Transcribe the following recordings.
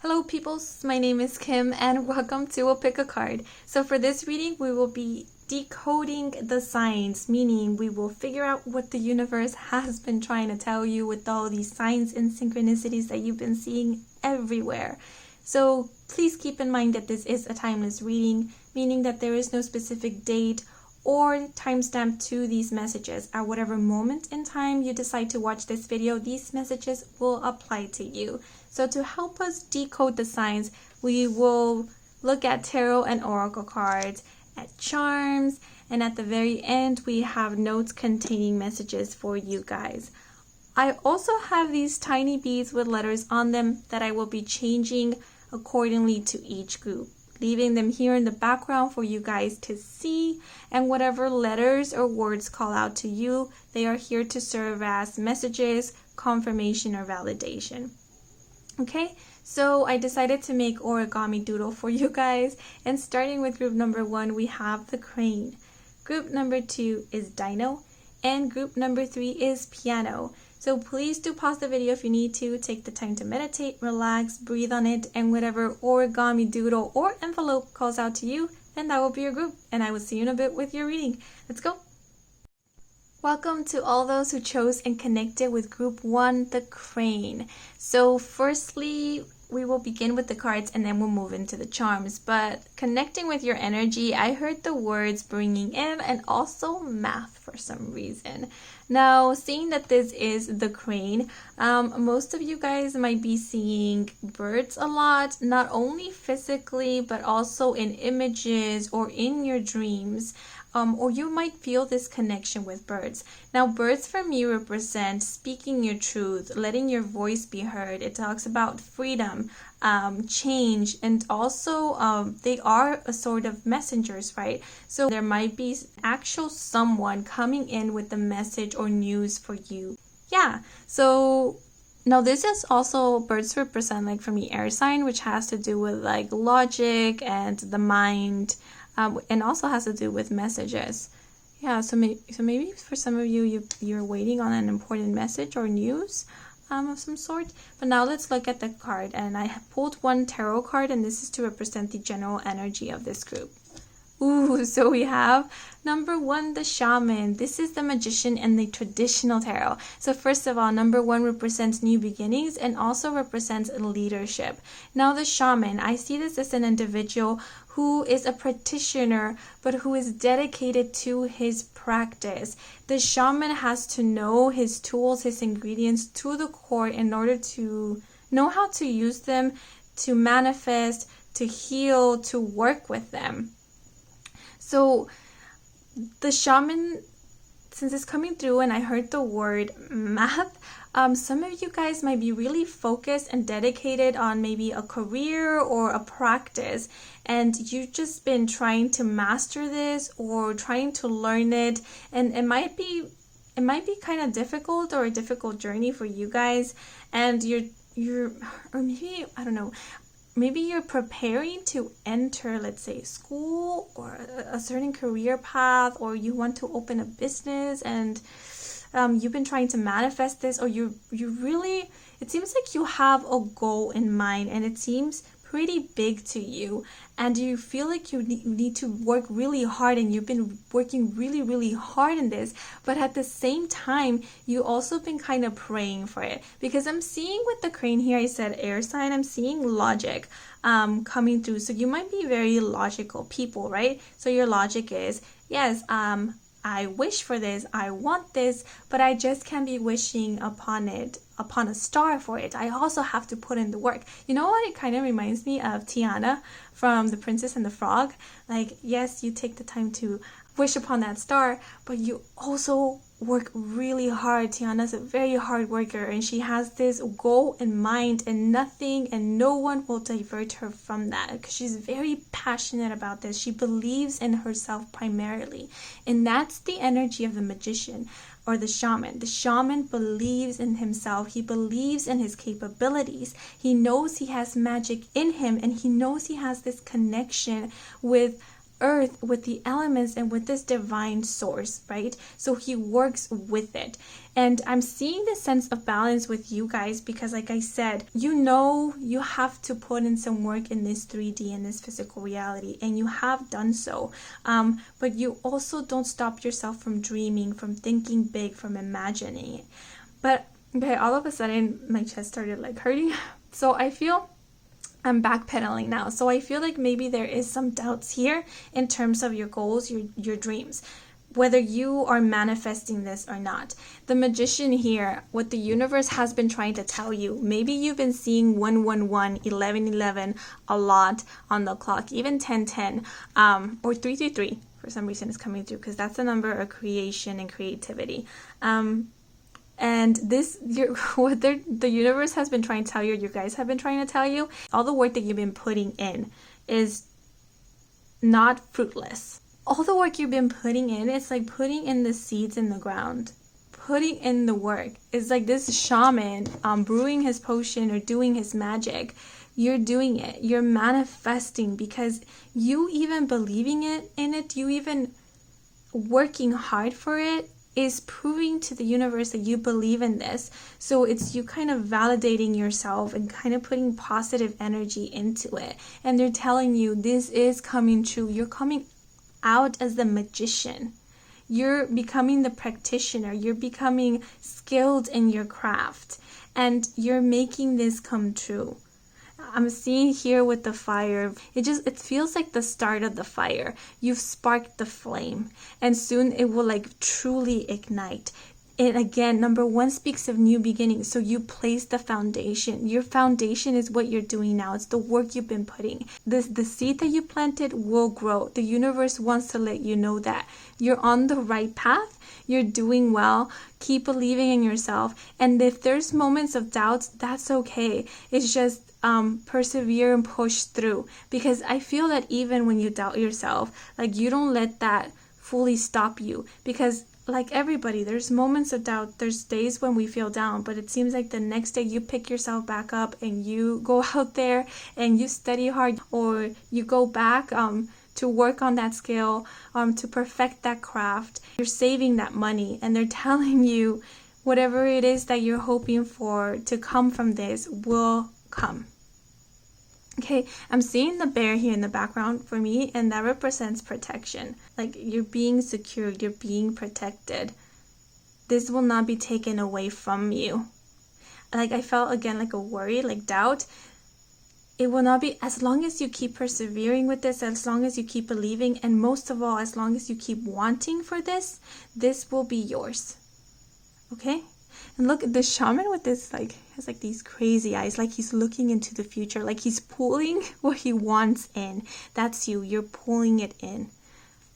Hello peoples, my name is Kim and welcome to We'll Pick a Card. So for this reading we will be decoding the signs, meaning we will figure out what the universe has been trying to tell you with all these signs and synchronicities that you've been seeing everywhere. So please keep in mind that this is a timeless reading, meaning that there is no specific date or timestamp to these messages. At whatever moment in time you decide to watch this video, these messages will apply to you. So to help us decode the signs, we will look at tarot and oracle cards, at charms, and at the very end we have notes containing messages for you guys. I also have these tiny beads with letters on them that I will be changing accordingly to each group, leaving them here in the background for you guys to see, and whatever letters or words call out to you, they are here to serve as messages, confirmation, or validation. Okay, so I decided to make origami doodle for you guys, and starting with group number 1 we have the crane, group number 2 is dino, and group number 3 is piano. So please do pause the video if you need to, take the time to meditate, relax, breathe on it, and whatever origami doodle or envelope calls out to you, then that will be your group, and I will see you in a bit with your reading. Let's go! Welcome to all those who chose and connected with group 1, the crane. So firstly, we will begin with the cards and then we'll move into the charms. But connecting with your energy, I heard the words bringing in and also math for some reason. Now, seeing that this is the crane, most of you guys might be seeing birds a lot, not only physically, but also in images or in your dreams. Or you might feel this connection with birds. Now, birds for me represent speaking your truth, letting your voice be heard. It talks about freedom, change, and also they are a sort of messengers, right? So there might be actual someone coming in with a message or news for you. Yeah, so now this is also, birds represent, like for me, air sign, which has to do with like logic and the mind. And also has to do with messages. Yeah, so maybe for some of you're waiting on an important message or news of some sort. But now let's look at the card, and I have pulled one tarot card, and this is to represent the general energy of this group. Ooh, so we have number 1, the shaman. This is the magician in the traditional tarot. So first of all, number 1 represents new beginnings and also represents leadership. Now the shaman, I see this as an individual who is a practitioner but who is dedicated to his practice. The shaman has to know his tools, his ingredients to the core in order to know how to use them, to manifest, to heal, to work with them. So the shaman, since it's coming through and I heard the word math, some of you guys might be really focused and dedicated on maybe a career or a practice, and you've just been trying to master this or trying to learn it, and it might be kind of difficult or a difficult journey for you guys, and you're or maybe, I don't know, maybe you're preparing to enter, let's say, school or a certain career path, or you want to open a business and you've been trying to manifest this, or you really, it seems like you have a goal in mind and it seems pretty big to you, and you feel like you need to work really hard, and you've been working really hard in this, but at the same time you also been kind of praying for it, because I'm seeing with the crane here, I said air sign, I'm seeing logic coming through. So you might be very logical people, right? So your logic is, yes, I wish for this, I want this, but I just can't be wishing upon a star for it. I also have to put in the work. You know what? It kind of reminds me of Tiana from The Princess and the Frog. Like, yes, you take the time to wish upon that star, but you also work really hard. Tiana's a very hard worker, and she has this goal in mind, and nothing and no one will divert her from that, because she's very passionate about this. She believes in herself primarily, and that's the energy of the magician or the shaman. The shaman believes in himself. He believes in his capabilities. He knows he has magic in him, and he knows he has this connection with earth with the elements and with this divine source, right? So he works with it. And I'm seeing this sense of balance with you guys because, like I said, you know you have to put in some work in this 3D, in this physical reality, and you have done so. But you also don't stop yourself from dreaming, from thinking big, from imagining it. But okay, all of a sudden my chest started like hurting. So I feel I'm backpedaling now. So I feel like maybe there is some doubts here in terms of your goals, your dreams, whether you are manifesting this or not. The Magician here, what the universe has been trying to tell you, maybe you've been seeing 111, 1111 a lot on the clock, even 1010, or 333 for some reason is coming through, because that's the number of creation and creativity. And this, what the universe has been trying to tell you, you guys have been trying to tell you, all the work that you've been putting in is not fruitless. All the work you've been putting in, it's like putting in the seeds in the ground, putting in the work. It's like this shaman brewing his potion or doing his magic. You're doing it. You're manifesting because you even believing in it, you even working hard for it, is proving to the universe that you believe in this. So it's you kind of validating yourself and kind of putting positive energy into it. And they're telling you this is coming true. You're coming out as the magician. You're becoming the practitioner. You're becoming skilled in your craft. And you're making this come true. I'm seeing here with the fire, it feels like the start of the fire. You've sparked the flame, and soon it will like truly ignite. And again, number 1 speaks of new beginnings. So you place the foundation. Your foundation is what you're doing now. It's the work you've been putting. The seed that you planted will grow. The universe wants to let you know that you're on the right path. You're doing well. Keep believing in yourself. And if there's moments of doubts, that's okay. It's just persevere and push through, because I feel that even when you doubt yourself, like you don't let that fully stop you, because like everybody, there's moments of doubt. There's days when we feel down, but it seems like the next day you pick yourself back up and you go out there and you study hard, or you go back to work on that skill, to perfect that craft. You're saving that money, and they're telling you whatever it is that you're hoping for to come from this will come. Okay, I'm seeing the bear here in the background for me, and that represents protection. Like you're being secured, you're being protected. This will not be taken away from you. Like I felt again like a worry, like doubt. It will not be, as long as you keep persevering with this, as long as you keep believing, and most of all, as long as you keep wanting for this, this will be yours. Okay? And look, the shaman with this, like, has like these crazy eyes, like he's looking into the future, like he's pulling what he wants in. That's you. You're pulling it in.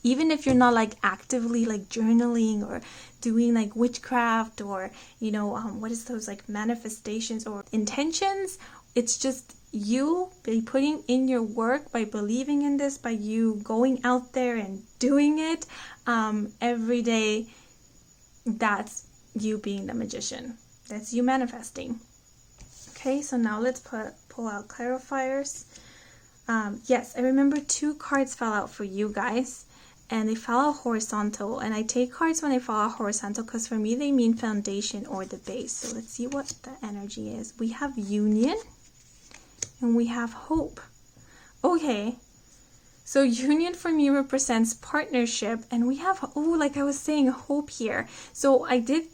Even if you're not like actively like journaling or doing like witchcraft or, you know, what is those like manifestations or intentions? It's just you by putting in your work, by believing in this, by you going out there and doing it every day. That's you being the magician. That's you manifesting. Okay, so now let's pull out clarifiers. Yes, I remember 2 cards fell out for you guys, and they fell out horizontal. And I take cards when they fall out horizontal because for me they mean foundation or the base. So let's see what the energy is. We have union and we have hope. Okay, so union for me represents partnership, and we have, like I was saying, hope here. So I did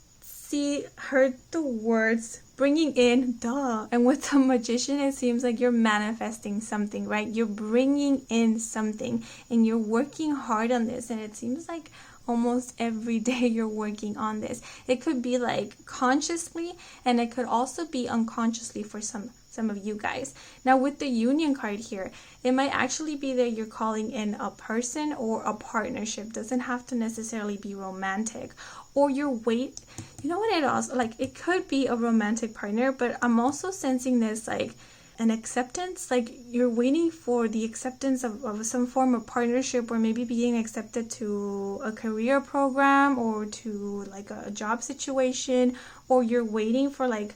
heard the words bringing in, and with the magician it seems like you're manifesting something, right? You're bringing in something and you're working hard on this, and it seems like almost every day you're working on this. It could be like consciously, and it could also be unconsciously for some of you guys. Now with the union card here, it might actually be that you're calling in a person or a partnership. Doesn't have to necessarily be romantic. Or you know what, it also, like, it could be a romantic partner, but I'm also sensing this like an acceptance, like you're waiting for the acceptance of some form of partnership, or maybe being accepted to a career program or to like a job situation, or you're waiting for like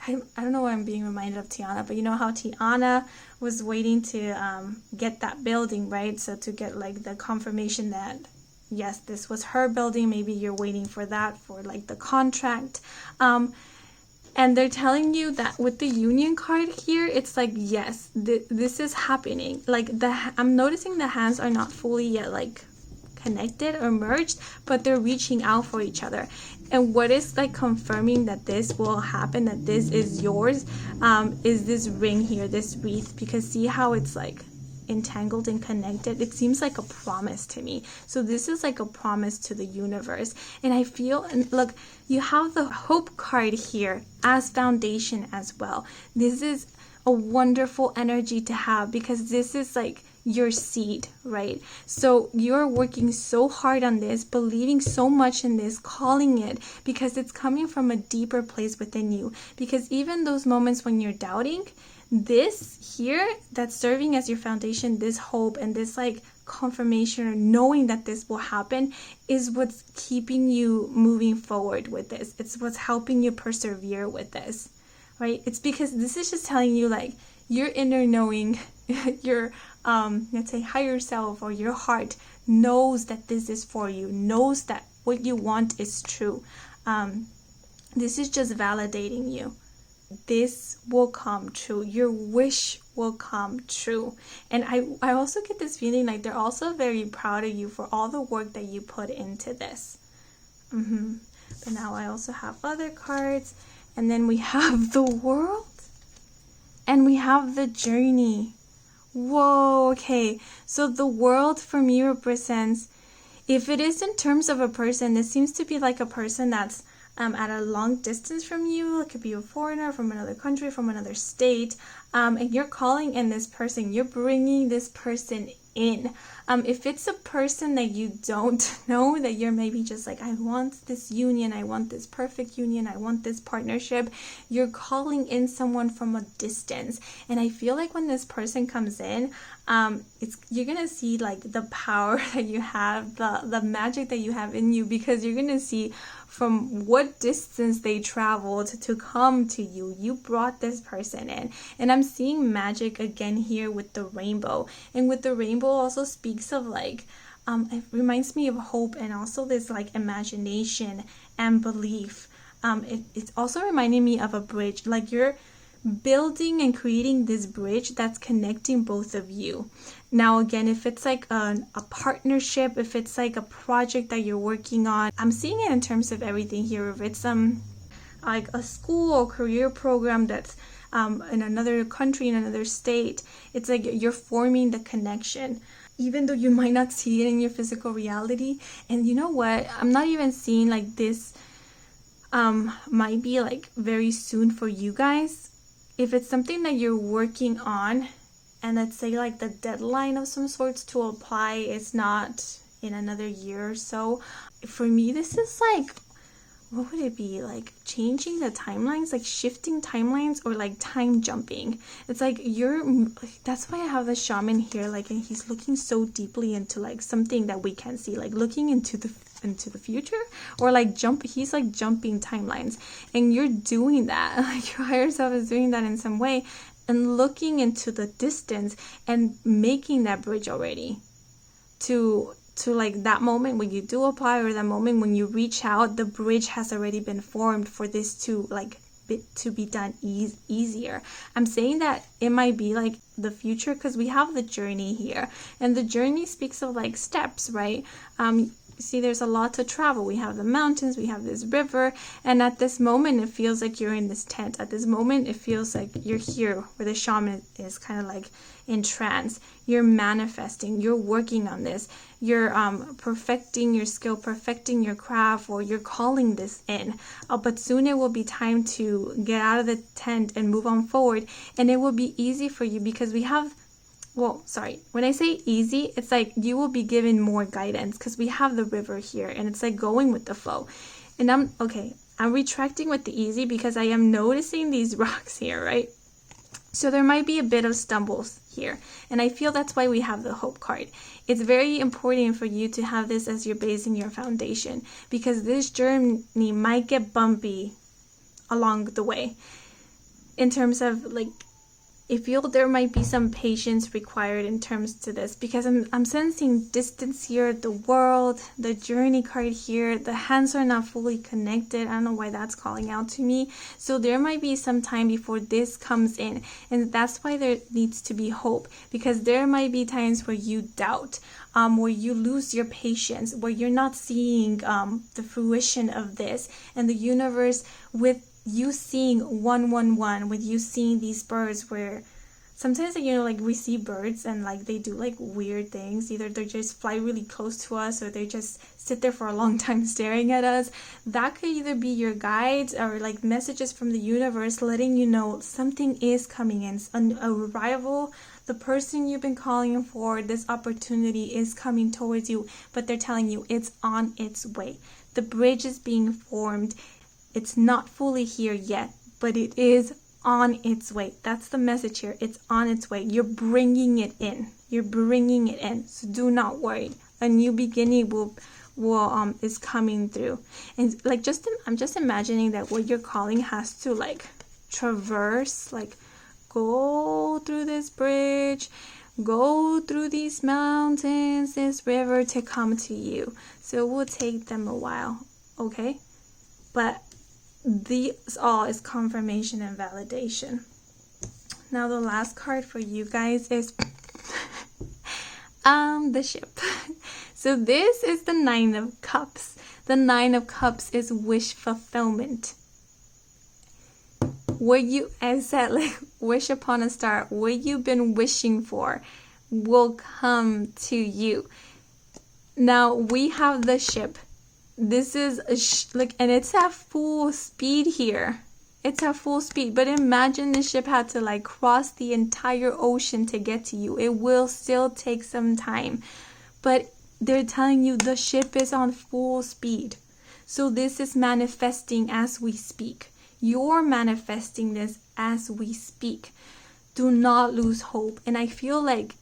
I don't know why I'm being reminded of Tiana, but you know how Tiana was waiting to get that building, right? So to get like the confirmation that yes, this was her building. Maybe you're waiting for that for like the contract. And they're telling you that with the union card here, it's like, yes, this is happening. Like I'm noticing the hands are not fully yet like connected or merged, but they're reaching out for each other. And what is like confirming that this will happen, that this is yours, is this ring here, this wreath. Because see how it's like entangled and connected? It seems like a promise to me. So this is like a promise to the universe. And I feel, and look, you have the hope card here as foundation as well. This is a wonderful energy to have, because this is like your seed, right? So you're working so hard on this, believing so much in this, calling it, because it's coming from a deeper place within you. Because even those moments when you're doubting, this here that's serving as your foundation, this hope and this like confirmation or knowing that this will happen, is what's keeping you moving forward with this. It's what's helping you persevere with this, right? It's because this is just telling you like your inner knowing, your let's say higher self or your heart knows that this is for you, knows that what you want is true. This is just validating you. This will come true. Your wish will come true. And I also get this feeling like they're also very proud of you for all the work that you put into this. But now I also have other cards, and then we have the World, and we have the Journey. Whoa, okay. So the World for me represents, if it is in terms of a person, this seems to be like a person that's at a long distance from you. It could be a foreigner from another country, from another state, and you're calling in this person. You're bringing this person in. If it's a person that you don't know, that you're maybe just like, I want this union, I want this perfect union, I want this partnership, you're calling in someone from a distance. And I feel like when this person comes in, you're gonna see like the power that you have, the magic that you have in you, because you're gonna see from what distance they traveled to come to you. You brought this person in. And I'm seeing magic again here with the rainbow. And with the rainbow also speaks of like, it reminds me of hope and also this like imagination and belief. It's also reminding me of a bridge. Like you're building and creating this bridge that's connecting both of you. Now again, if it's like a partnership, if it's like a project that you're working on, I'm seeing it in terms of everything here. If it's like a school or career program that's in another country, in another state, it's like you're forming the connection, even though you might not see it in your physical reality. And you know what, I'm not even seeing like this might be like very soon for you guys. If it's something that you're working on, and let's say like the deadline of some sorts to apply is not in another year or so, for me this is like, what would it be, like changing the timelines, like shifting timelines, or like time jumping. It's like that's why I have the shaman here, like, and he's looking so deeply into like something that we can't see, like looking into the future, or like he's like jumping timelines, and you're doing that. Like your higher self is doing that in some way, and looking into the distance and making that bridge already to like that moment when you do apply, or that moment when you reach out, the bridge has already been formed for this to be done easier. I'm saying that it might be like the future, because we have the journey here, and the journey speaks of like steps, right? See, there's a lot to travel. We have the mountains, we have this river, and at this moment it feels like you're in this tent. At this moment it feels like you're here, where the shaman is kind of like in trance. You're manifesting, you're working on this, you're perfecting your skill, perfecting your craft, or you're calling this in. But soon it will be time to get out of the tent and move on forward, and it will be easy for you, because we have, well, sorry, when I say easy, it's like you will be given more guidance, because we have the river here, and it's like going with the flow. And I'm retracting with the easy, because I am noticing these rocks here, right? So there might be a bit of stumbles here, and I feel that's why we have the hope card. It's very important for you to have this as your base and your foundation, because this journey might get bumpy along the way. in terms of like, I feel there might be some patience required in terms to this, because I'm sensing distance here, the world, the journey card here, the hands are not fully connected. I don't know why that's calling out to me. So there might be some time before this comes in, and that's why there needs to be hope, because there might be times where you doubt, where you lose your patience, where you're not seeing the fruition of this, and the universe, with you seeing 111, with you seeing these birds, where sometimes, you know, like we see birds and like they do like weird things. Either they just fly really close to us, or they just sit there for a long time staring at us. That could either be your guides or like messages from the universe letting you know something is coming in, an arrival. The person you've been calling for, this opportunity is coming towards you, but they're telling you it's on its way. The bridge is being formed. It's not fully here yet, but it is on its way. That's the message here. It's on its way. You're bringing it in. You're bringing it in. So do not worry. A new beginning is coming through. And like I'm just imagining that what you're calling has to like traverse, like go through this bridge, go through these mountains, this river to come to you. So it will take them a while, okay? But these all is confirmation and validation. Now the last card for you guys is the ship. So this is the 9 of Cups. The 9 of Cups is wish fulfillment. What you, as said, like wish upon a star, what you've been wishing for will come to you. Now we have the ship. This is and it's at full speed here. It's at full speed. But imagine the ship had to like cross the entire ocean to get to you. It will still take some time. But they're telling you the ship is on full speed. So this is manifesting as we speak. You're manifesting this as we speak. Do not lose hope. And I feel like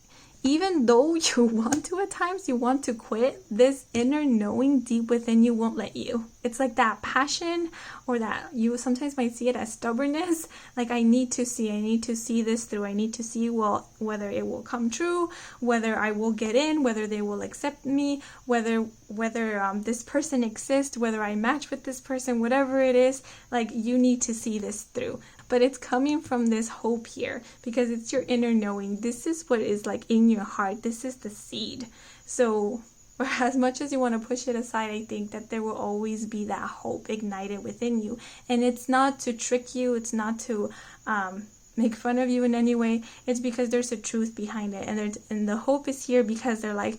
even though you want to at times, you want to quit, this inner knowing deep within you won't let you. It's like that passion, or that you sometimes might see it as stubbornness. Like I need to see this through. I need to see, well, whether it will come true, whether I will get in, whether they will accept me, whether this person exists, whether I match with this person, whatever it is, like you need to see this through. But it's coming from this hope here, because it's your inner knowing. This is what is like in your heart. This is the seed. So as much as you want to push it aside, I think that there will always be that hope ignited within you. And it's not to trick you. It's not to make fun of you in any way. It's because there's a truth behind it. And the hope is here because they're like,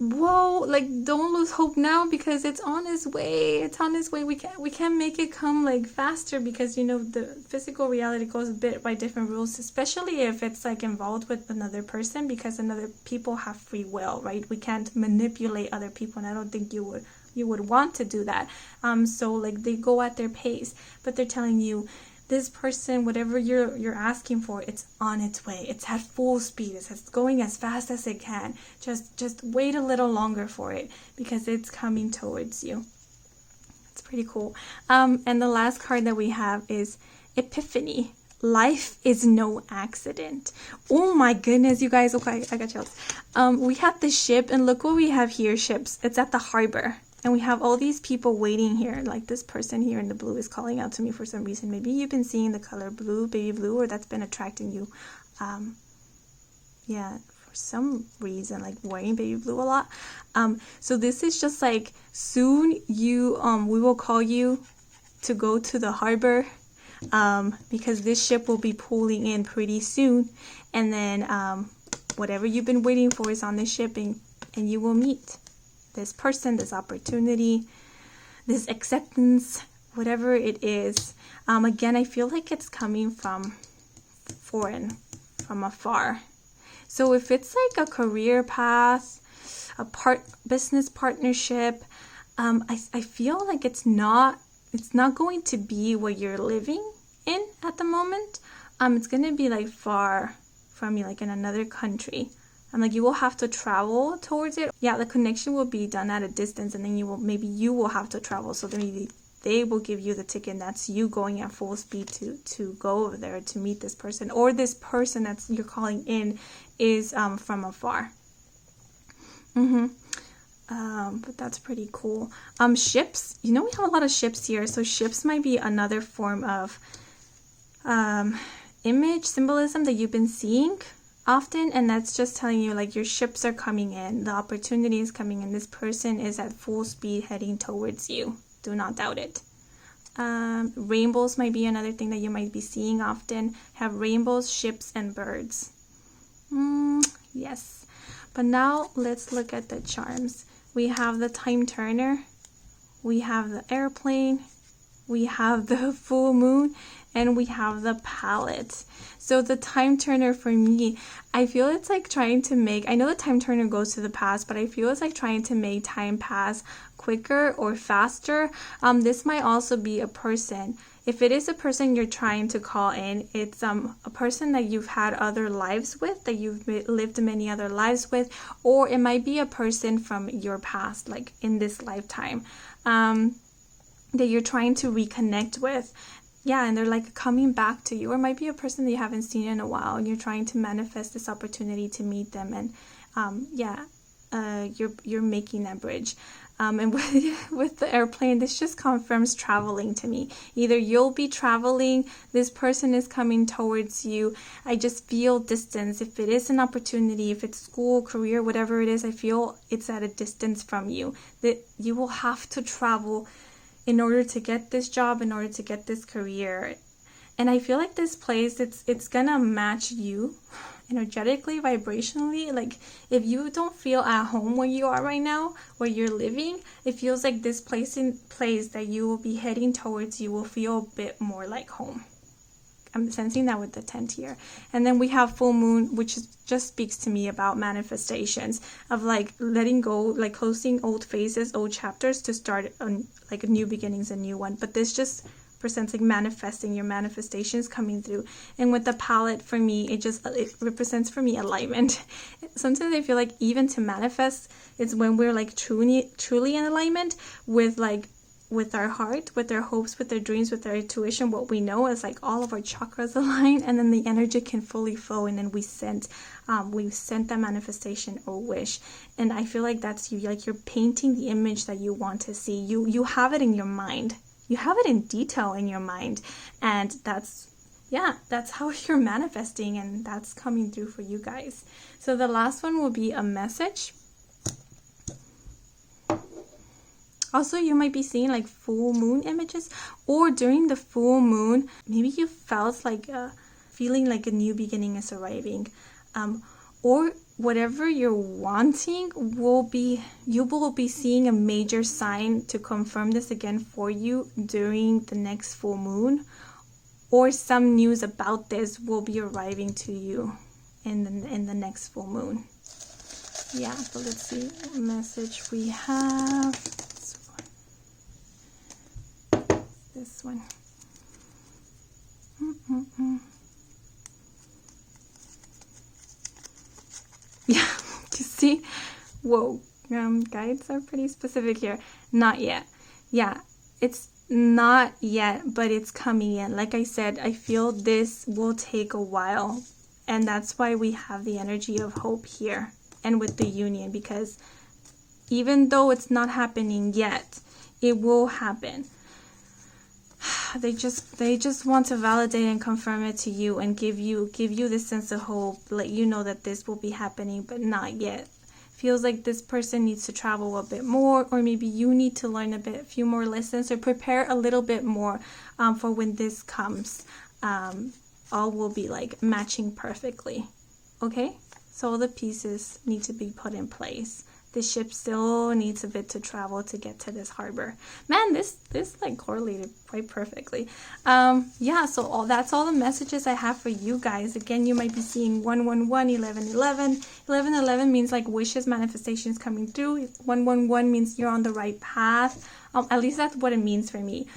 whoa, like don't lose hope now, because it's on its way. It's on its way. We can't make it come like faster, because you know the physical reality goes a bit by different rules, especially if it's like involved with another person, because another people have free will, right? We can't manipulate other people, and I don't think you would want to do that. So like they go at their pace, but they're telling you, this person, whatever you're asking for, it's on its way. It's at full speed. It's going as fast as it can. Just wait a little longer for it, because it's coming towards you. It's pretty cool. And the last card that we have is Epiphany. Life is no accident. Oh my goodness, you guys. Okay, I got chills. We have the ship, and look what we have here, ships. It's at the harbor. And we have all these people waiting here. Like this person here in the blue is calling out to me for some reason. Maybe you've been seeing the color blue, baby blue, or that's been attracting you. Yeah, for some reason, like wearing baby blue a lot. So this is just like soon we will call you to go to the harbor, because this ship will be pulling in pretty soon. And then whatever you've been waiting for is on this ship, and you will meet this person, this opportunity, this acceptance, whatever it is. Again, I feel like it's coming from foreign, from afar. So if it's like a career path, business partnership, I feel like it's not going to be what you're living in at the moment. It's going to be like far from you, like in another country. Like you will have to travel towards it. Yeah, the connection will be done at a distance, and then you will have to travel. So then they will give you the ticket. That's you going at full speed to go over there to meet this person, or this person that's you're calling in is from afar. But that's pretty cool. Ships, we have a lot of ships here, so ships might be another form of image symbolism that you've been seeing often, and that's just telling you like your ships are coming in, the opportunity is coming in, this person is at full speed heading towards you. Do not doubt it. Rainbows might be another thing that you might be seeing often. Have rainbows, ships, and birds. Yes. But now let's look at the charms. We have the time turner, we have the airplane, we have the full moon, and we have the palette. So the time turner for me, I feel it's like trying to make, I know the time turner goes to the past, but I feel it's like trying to make time pass quicker or faster. This might also be a person. If it is a person you're trying to call in, it's a person that you've had other lives with, that you've lived many other lives with, or it might be a person from your past, like in this lifetime, that you're trying to reconnect with. Yeah, and they're like coming back to you, or it might be a person that you haven't seen in a while, and you're trying to manifest this opportunity to meet them, and you're making that bridge. And with the airplane, this just confirms traveling to me. Either you'll be traveling, this person is coming towards you. I just feel distance. If it is an opportunity, if it's school, career, whatever it is, I feel it's at a distance from you. That you will have to travel in order to get this job, in order to get this career. And I feel like this place, it's gonna match you energetically, vibrationally. Like if you don't feel at home where you are right now, where you're living, it feels like this place that you will be heading towards, you will feel a bit more like home. I'm sensing that with the tent here. And then we have full moon, which just speaks to me about manifestations, of like letting go, like closing old phases, old chapters to start like new beginnings, a new one. But this just presents like manifesting, your manifestations coming through. And with the palette, for me, it represents for me alignment. Sometimes I feel like even to manifest, it's when we're like truly in alignment with our heart, with our hopes, with our dreams, with our intuition. What we know is like all of our chakras align, and then the energy can fully flow, and then we sent that manifestation or wish. And I feel like that's you, like you're painting the image that you want to see. You have it in your mind. You have it in detail in your mind, and that's how you're manifesting, and that's coming through for you guys. So the last one will be a message. Also, you might be seeing like full moon images, or during the full moon, maybe you felt like feeling like a new beginning is arriving, or whatever you're wanting you will be seeing a major sign to confirm this again for you during the next full moon, or some news about this will be arriving to you in the next full moon. Yeah, so let's see what message we have. This one. Yeah, you see? Whoa. Guides are pretty specific here. Not yet. Yeah, it's not yet, but it's coming in. Like I said, I feel this will take a while. And that's why we have the energy of hope here and with the union, because even though it's not happening yet, it will happen. They just want to validate and confirm it to you, and give you this sense of hope, let you know that this will be happening, but not yet. Feels like this person needs to travel a bit more, or maybe you need to learn a few more lessons, or prepare a little bit more for when this comes. All will be like matching perfectly. Okay, so all the pieces need to be put in place. The ship still needs a bit to travel to get to this harbor. Man, this like correlated quite perfectly. Yeah, so that's all the messages I have for you guys. Again, you might be seeing 111, 1111. 1111 means like wishes, manifestations coming through. 111 means you're on the right path. At least that's what it means for me.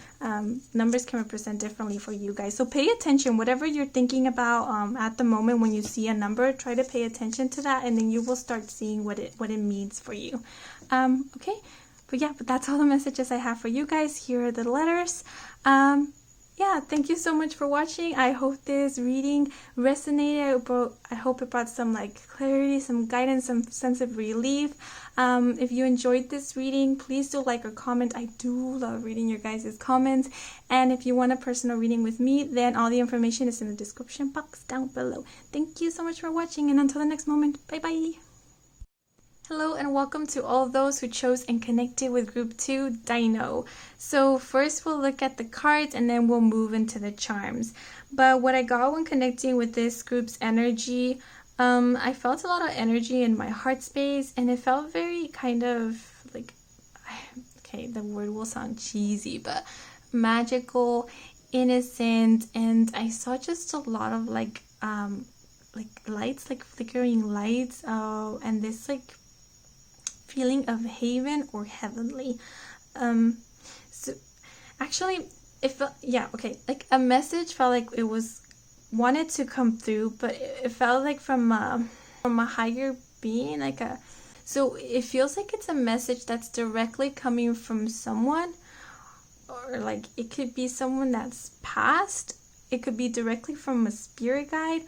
Numbers can represent differently for you guys. So pay attention. Whatever you're thinking about at the moment when you see a number, try to pay attention to that, and then you will start seeing what it means for you. Okay? But that's all the messages I have for you guys. Here are the letters. Yeah, thank you so much for watching. I hope this reading resonated. I hope it brought some like clarity, some guidance, some sense of relief. If you enjoyed this reading, please do like or comment. I do love reading your guys' comments. And if you want a personal reading with me, then all the information is in the description box down below. Thank you so much for watching, and until the next moment, bye bye. Hello and welcome to all those who chose and connected with group 2 Dino. So first we'll look at the cards and then we'll move into the charms. But what I got when connecting with this group's energy, I felt a lot of energy in my heart space, and it felt very kind of like, okay, the word will sound cheesy, but magical, innocent, and I saw just a lot of like lights, like flickering lights, and this like feeling of haven or heavenly. So actually it felt, yeah, okay, like a message felt like it was wanted to come through, but it felt like from a higher being, like so it feels like it's a message that's directly coming from someone, or like it could be someone that's passed, it could be directly from a spirit guide,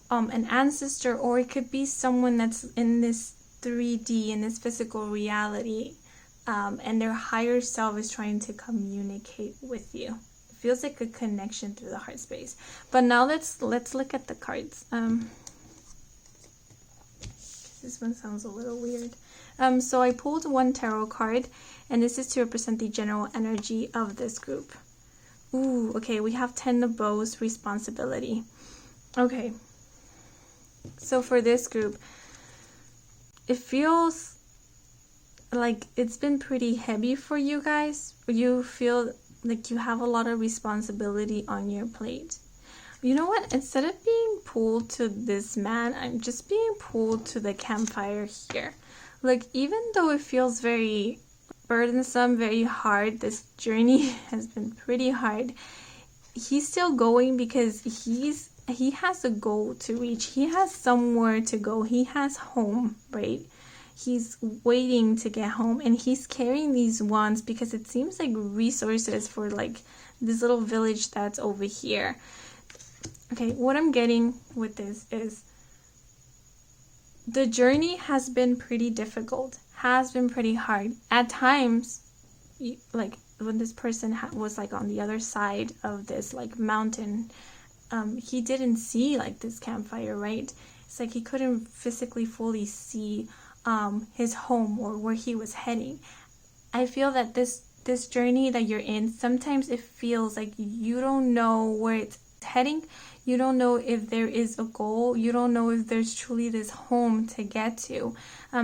an ancestor, or it could be someone that's in this 3D, in this physical reality, and their higher self is trying to communicate with you. It feels like a connection through the heart space. But now let's look at the cards. This one sounds a little weird. So I pulled one tarot card, and this is to represent the general energy of this group. Ooh, okay, we have 10 of Bows, responsibility. Okay, so for this group, it feels like it's been pretty heavy for you guys. You feel like you have a lot of responsibility on your plate. You know what? Instead of being pulled to this man, I'm just being pulled to the campfire here. Like, even though it feels very burdensome, very hard, this journey has been pretty hard, he's still going because he has a goal to reach. He has somewhere to go. He has home, right? He's waiting to get home, and he's carrying these wands because it seems like resources for like this little village that's over here. Okay, what I'm getting with this is the journey has been pretty difficult, has been pretty hard. At times, like when this person was like on the other side of this like mountain, he didn't see like this campfire, right? It's like he couldn't physically fully see his home or where he was heading. I feel that this journey that you're in, sometimes it feels like you don't know where it's heading. You don't know if there is a goal. You don't know if there's truly this home to get to.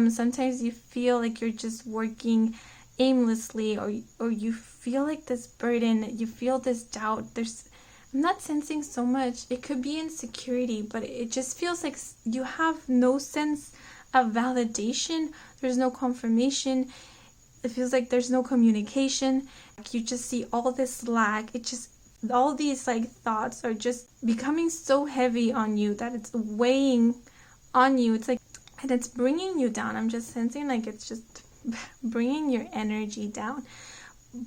Sometimes you feel like you're just working aimlessly, or you feel like this burden. You feel this doubt. I'm not sensing so much. It could be insecurity, but it just feels like you have no sense of validation. There's no confirmation. It feels like there's no communication. You just see all this lack. All these like thoughts are just becoming so heavy on you that it's weighing on you. It's like, and it's bringing you down. I'm just sensing like it's just bringing your energy down.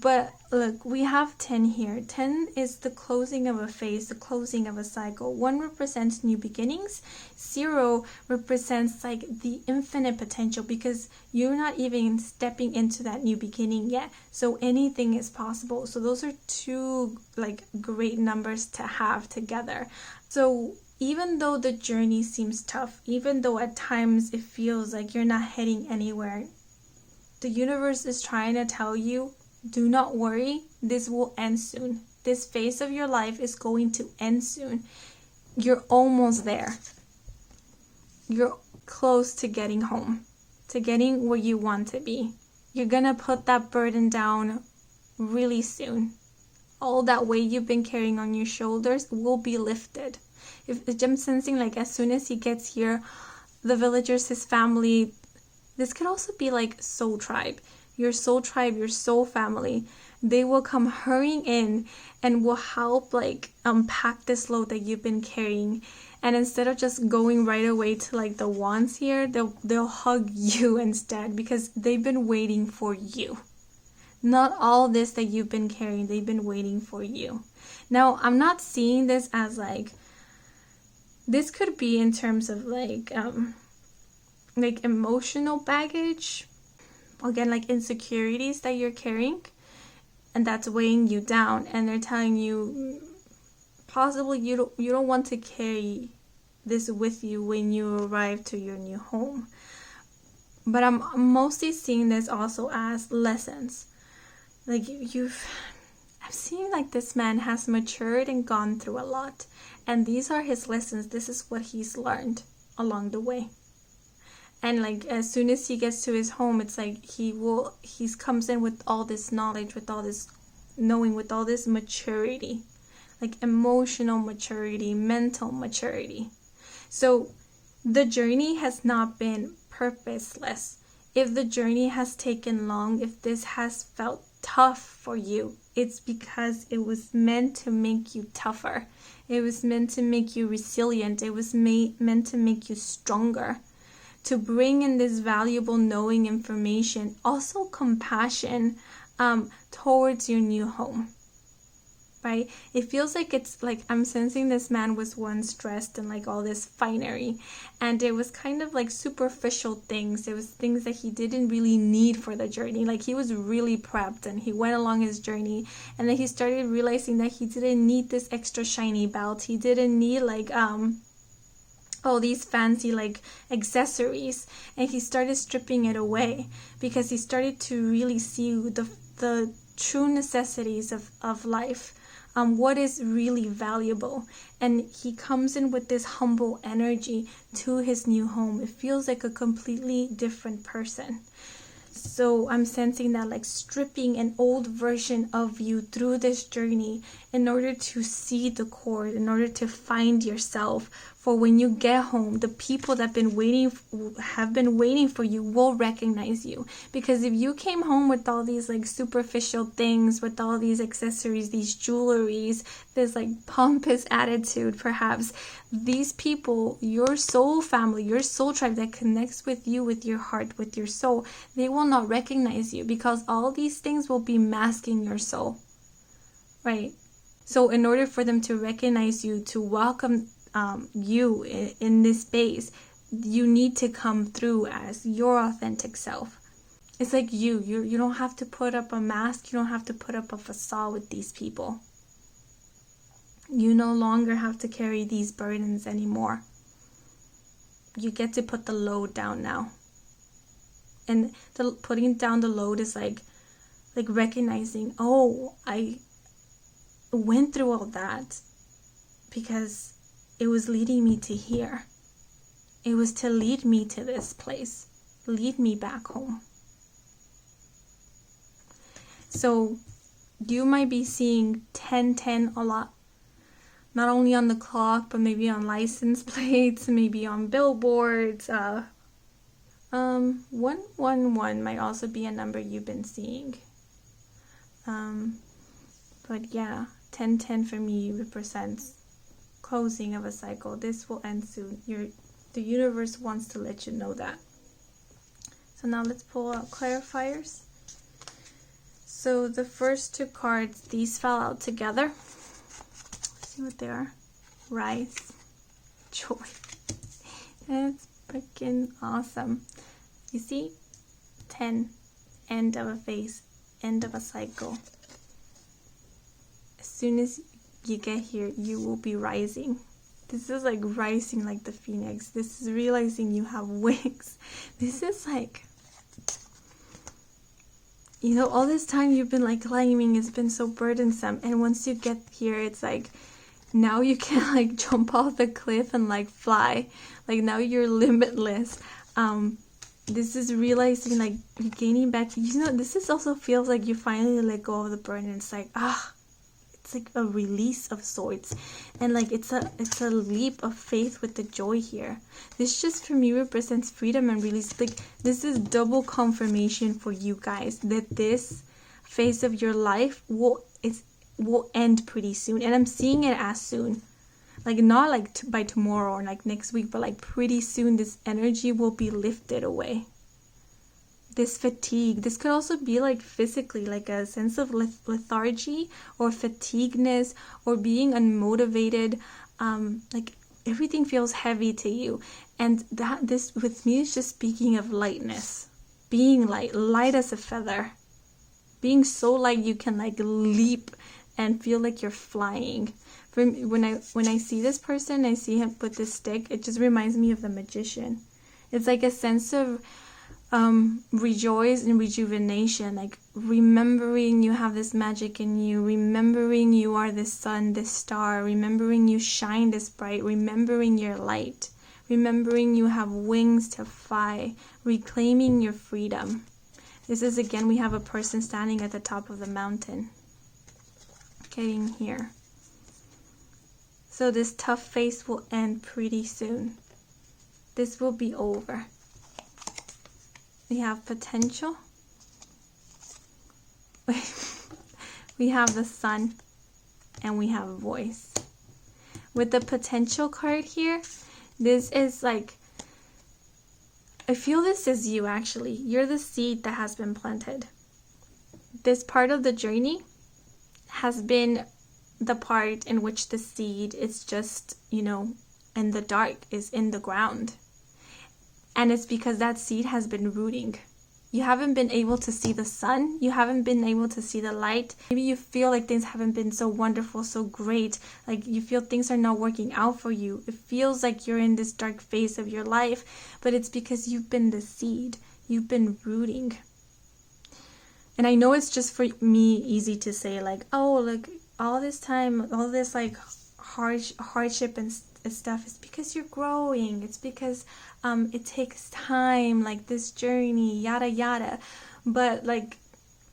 But look, we have 10 here. 10 is the closing of a phase, the closing of a cycle. 1 represents new beginnings. 0 represents like the infinite potential, because you're not even stepping into that new beginning yet. So anything is possible. So those are 2 like great numbers to have together. So even though the journey seems tough, even though at times it feels like you're not heading anywhere, the universe is trying to tell you, do not worry, this will end soon. This phase of your life is going to end soon. You're almost there. You're close to getting home, to getting where you want to be. You're gonna put that burden down really soon. All that weight you've been carrying on your shoulders will be lifted. I'm sensing like as soon as he gets here, the villagers, his family, this could also be like soul tribe. Your soul tribe, your soul family, they will come hurrying in and will help like unpack this load that you've been carrying. And instead of just going right away to like the wands here, they'll hug you instead, because they've been waiting for you. Not all this that you've been carrying, they've been waiting for you. Now, I'm not seeing this as like, this could be in terms of like emotional baggage. Again, like insecurities that you're carrying, and that's weighing you down, and they're telling you possibly you don't want to carry this with you when you arrive to your new home. But I'm mostly seeing this also as lessons. Like I'm seeing like this man has matured and gone through a lot, and these are his lessons. This is what he's learned along the way. And like as soon as he gets to his home, it's like he comes in with all this knowledge, with all this knowing, with all this maturity, like emotional maturity, mental maturity. So the journey has not been purposeless. If the journey has taken long, if this has felt tough for you, it's because it was meant to make you tougher. It was meant to make you resilient. It was meant to make you stronger, to bring in this valuable knowing information, also compassion towards your new home, right? It feels like it's like I'm sensing this man was once dressed in like all this finery, and it was kind of like superficial things. It was things that he didn't really need for the journey. Like he was really prepped and he went along his journey, and then he started realizing that he didn't need this extra shiny belt. He didn't need like all these fancy like accessories, and he started stripping it away because he started to really see the true necessities of life, what is really valuable. And he comes in with this humble energy to his new home. It feels like a completely different person. So I'm sensing that, like stripping an old version of you through this journey in order to see the core, in order to find yourself. For when you get home, the people that have been waiting for you will recognize you. Because if you came home with all these like superficial things, with all these accessories, these jewelries, this like pompous attitude, perhaps, these people, your soul family, your soul tribe that connects with you, with your heart, with your soul, they will not recognize you, because all these things will be masking your soul, right? So in order for them to recognize you, to welcome you in this space, you need to come through as your authentic self. It's like you don't have to put up a mask. You don't have to put up a facade with these people. You no longer have to carry these burdens anymore. You get to put the load down now. And putting down the load is like recognizing, oh, I went through all that because it was leading me to here. It was to lead me to this place, lead me back home. So you might be seeing 1010 a lot, not only on the clock, but maybe on license plates, maybe on billboards. 111 might also be a number you've been seeing. But yeah, 1010 for me represents closing of a cycle. This will end soon. The universe wants to let you know that. So now let's pull out clarifiers. So the first two cards, these fell out together. Let's see what they are. Rise, joy. That's freaking awesome. You see? 10, end of a phase, end of a cycle. As soon as you get here, you will be rising. This is like rising like the phoenix. This is realizing you have wings. This is like, you know, all this time you've been like climbing, it's been so burdensome, and once you get here, it's like now you can like jump off the cliff and like fly. Like now you're limitless. This is realizing, like, gaining back, you know, this is also feels like you finally let go of the burden. It's like, it's like a release of sorts, and like it's a leap of faith with the joy here. This just for me represents freedom and release. Like this is double confirmation for you guys that this phase of your life will end pretty soon, and I'm seeing it as soon. Like not like by tomorrow or like next week, but like pretty soon this energy will be lifted away. This fatigue, this could also be like physically, like a sense of lethargy or fatigueness or being unmotivated. Like everything feels heavy to you. And this with me is just speaking of lightness. Being light as a feather. Being so light you can like leap and feel like you're flying. When I see this person, I see him with this stick, it just reminds me of the magician. It's like a sense of rejoice and rejuvenation, like remembering you have this magic in you, remembering you are this sun, this star, remembering you shine this bright, remembering your light, remembering you have wings to fly, reclaiming your freedom. This is again, we have a person standing at the top of the mountain, getting here. So this tough phase will end pretty soon. This will be over. We have potential. We have the sun, and we have voice. With the potential card here, this is like, I feel this is you actually. You're the seed that has been planted. This part of the journey has been the part in which the seed is just, in the dark, is in the ground. And it's because that seed has been rooting. You haven't been able to see the sun. You haven't been able to see the light. Maybe you feel like things haven't been so wonderful, so great. Like you feel things are not working out for you. It feels like you're in this dark phase of your life. But it's because you've been the seed. You've been rooting. And I know it's just for me easy to say like, oh, like all this time, all this like hardship and stuff is because you're growing. It's because it takes time, like this journey, yada yada. But like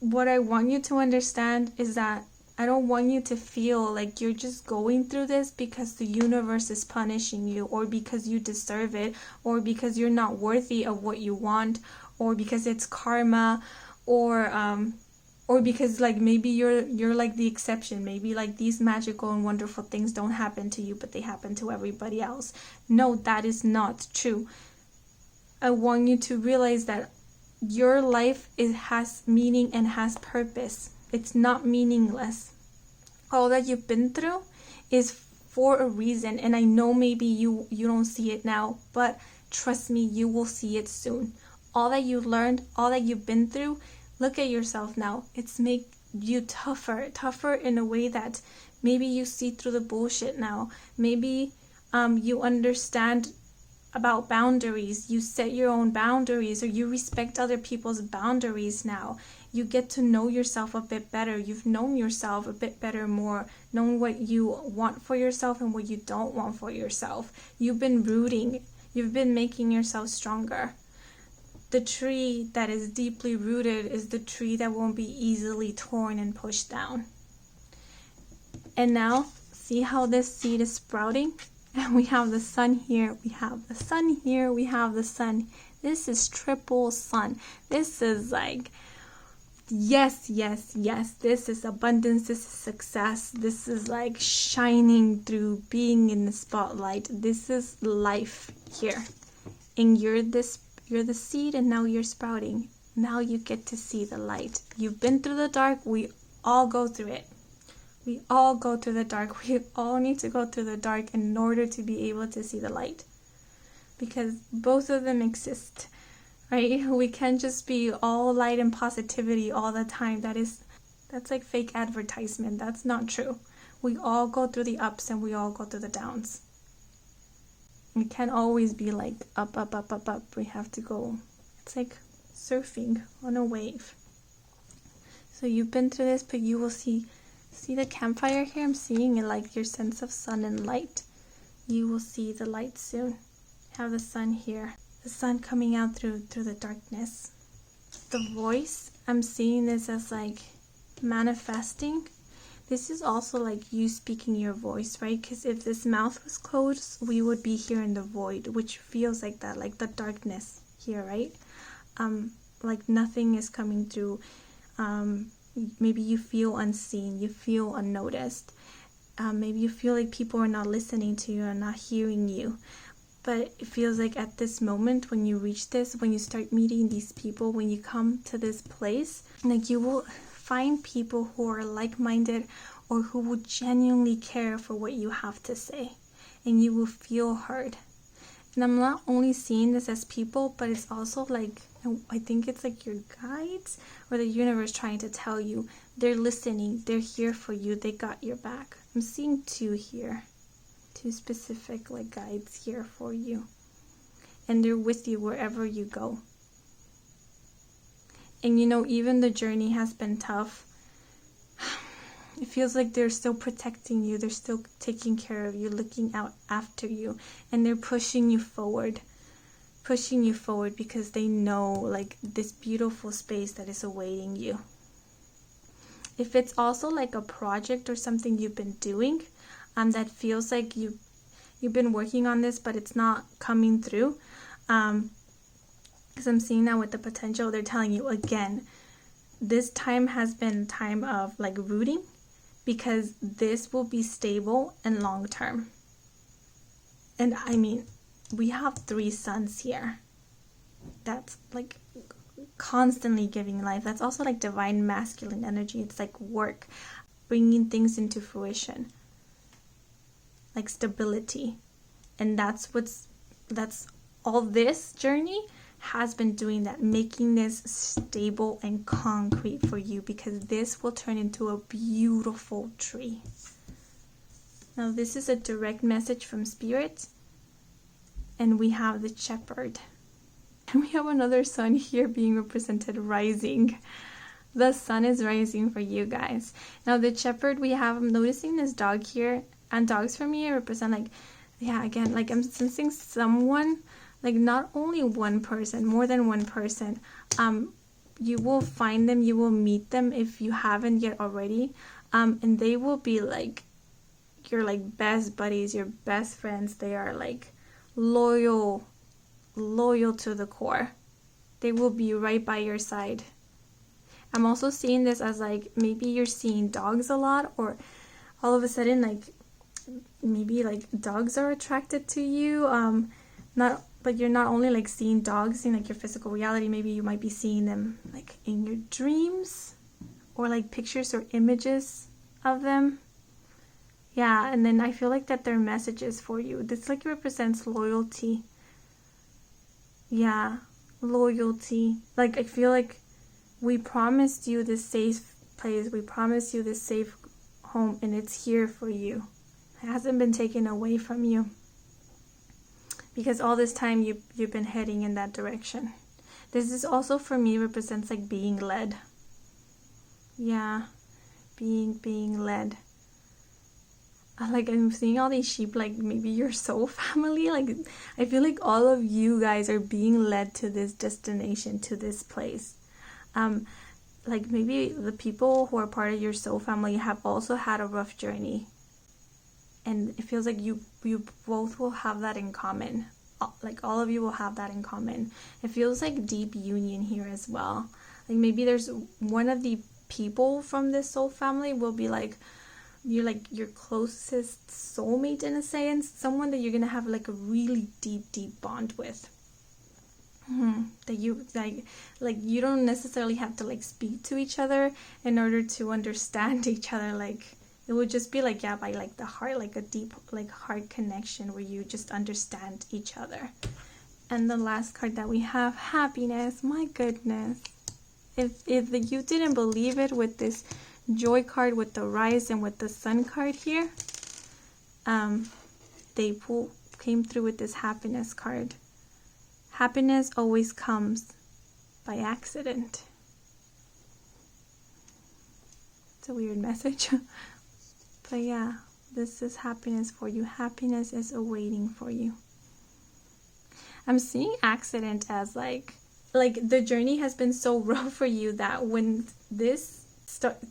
what I want you to understand is that I don't want you to feel like you're just going through this because the universe is punishing you, or because you deserve it, or because you're not worthy of what you want, or because it's karma, or because like maybe you're like the exception. Maybe like these magical and wonderful things don't happen to you, but they happen to everybody else. No, that is not true. I want you to realize that your life has meaning and has purpose. It's not meaningless. All that you've been through is for a reason, and I know maybe you don't see it now, but trust me, you will see it soon. All that you learned, all that you've been through, look at yourself now. It's make you tougher in a way that maybe you see through the bullshit now. Maybe you understand about boundaries. You set your own boundaries, or you respect other people's boundaries now. You get to know yourself a bit better. You've known yourself a bit better, more known what you want for yourself and what you don't want for yourself. You've been rooting. You've been making yourself stronger. The tree that is deeply rooted is the tree that won't be easily torn and pushed down. And now, see how this seed is sprouting? And we have the sun here, we have the sun here, we have the sun. This is triple sun. This is like, yes. This is abundance, this is success. This is like shining through, being in the spotlight. This is life here. And you're the seed, and now you're sprouting. Now you get to see the light. You've been through the dark. We all go through it. We all go through the dark. We all need to go through the dark in order to be able to see the light. Because both of them exist, right? We can't just be all light and positivity all the time. That's like fake advertisement. That's not true. We all go through the ups and we all go through the downs. It can't always be like up. We have to go. It's like surfing on a wave. So you've been through this, but you will see the campfire here? I'm seeing it like your sense of sun and light. You will see the light soon. Have the sun here. The sun coming out through the darkness. The voice, I'm seeing this as like manifesting. This is also like you speaking your voice, right? Because if this mouth was closed, we would be here in the void, which feels like that, like the darkness here, right? Like nothing is coming through. Maybe you feel unseen, you feel unnoticed. Maybe you feel like people are not listening to you or not hearing you. But it feels like at this moment, when you reach this, when you start meeting these people, when you come to this place, like you will find people who are like-minded or who will genuinely care for what you have to say. And you will feel heard. And I'm not only seeing this as people, but it's also like, I think it's like your guides or the universe trying to tell you they're listening, they're here for you, they got your back. I'm seeing 2 here, 2 specific like guides here for you. And they're with you wherever you go. And you know, even the journey has been tough. It feels like they're still protecting you. They're still taking care of you, looking out after you. And they're pushing you forward. Pushing you forward because they know like this beautiful space that is awaiting you. If it's also like a project or something you've been doing, that feels like you've been working on this, but it's not coming through. Because I'm seeing that with the potential, they're telling you again, this time has been time of like rooting. Because this will be stable and long term. And I mean, we have 3 suns here. That's like constantly giving life. That's also like divine masculine energy. It's like work, bringing things into fruition. Like stability. And that's all this journey has been doing, that, making this stable and concrete for you, because this will turn into a beautiful tree. Now this is a direct message from Spirit, and we have the Shepherd, and we have another sun here being represented rising. The sun is rising for you guys. Now the Shepherd, I'm noticing this dog here, and dogs for me represent like, yeah, again, like I'm sensing someone, like not only one person, more than one person. You will find them, you will meet them if you haven't yet already. And they will be like your like best buddies, your best friends. They are like loyal to the core. They will be right by your side. I'm also seeing this as like maybe you're seeing dogs a lot, or all of a sudden like maybe like dogs are attracted to you. But you're not only like seeing dogs in like your physical reality, maybe you might be seeing them like in your dreams, or like pictures or images of them. Yeah, and then I feel like that they're messages for you. This like represents loyalty. Yeah, loyalty. Like I feel like we promised you this safe place, we promised you this safe home, and it's here for you. It hasn't been taken away from you. Because all this time you've been heading in that direction. This is also for me represents like being led. Yeah, being led. Like I'm seeing all these sheep, like maybe your soul family. Like I feel like all of you guys are being led to this destination, to this place. Like maybe the people who are part of your soul family have also had a rough journey. And it feels like you both will have that in common. Like all of you will have that in common. It feels like deep union here as well. Like maybe there's one of the people from this soul family will be like, you're like your closest soulmate in a sense. Someone that you're going to have like a really deep bond with. That you like you don't necessarily have to like speak to each other in order to understand each other. Like it would just be like, yeah, by like the heart, like a deep like heart connection where you just understand each other. And the last card that we have, happiness. My goodness, if you didn't believe it, with this joy card, with the rise, and with the sun card here, they came through with this happiness card. Happiness always comes by accident. It's a weird message. But yeah, this is happiness for you. Happiness is awaiting for you. I'm seeing accident as like the journey has been so rough for you that when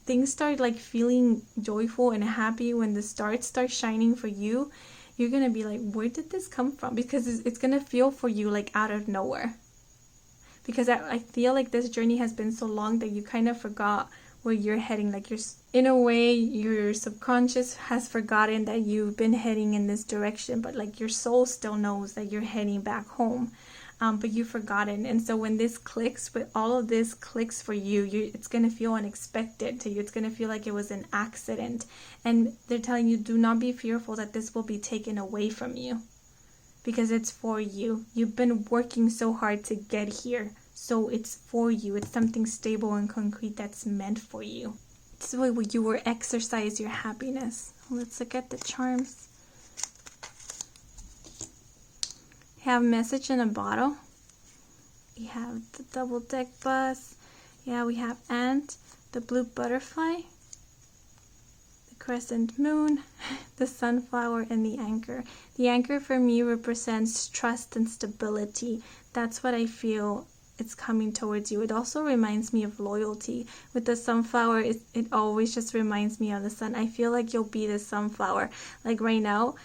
things start like feeling joyful and happy, when the stars start shining for you, you're gonna be like, where did this come from? Because it's gonna feel for you like out of nowhere. Because I feel like this journey has been so long that you kind of forgot where you're heading. Like in a way, your subconscious has forgotten that you've been heading in this direction, but like your soul still knows that you're heading back home. But you've forgotten. And so when this clicks, with all of this clicks for you, it's going to feel unexpected to you. It's going to feel like it was an accident. And they're telling you, do not be fearful that this will be taken away from you, because it's for you. You've been working so hard to get here. So it's for you. It's something stable and concrete that's meant for you. It's the way you will exercise your happiness. Let's look at the charms. We have message in a bottle. We have the double deck bus. Yeah, we have ant, the blue butterfly, the crescent moon, the sunflower, and the anchor. The anchor for me represents trust and stability. That's what I feel it's coming towards you. It also reminds me of loyalty. With the sunflower, it always just reminds me of the sun. I feel like you'll be the sunflower. Like right now,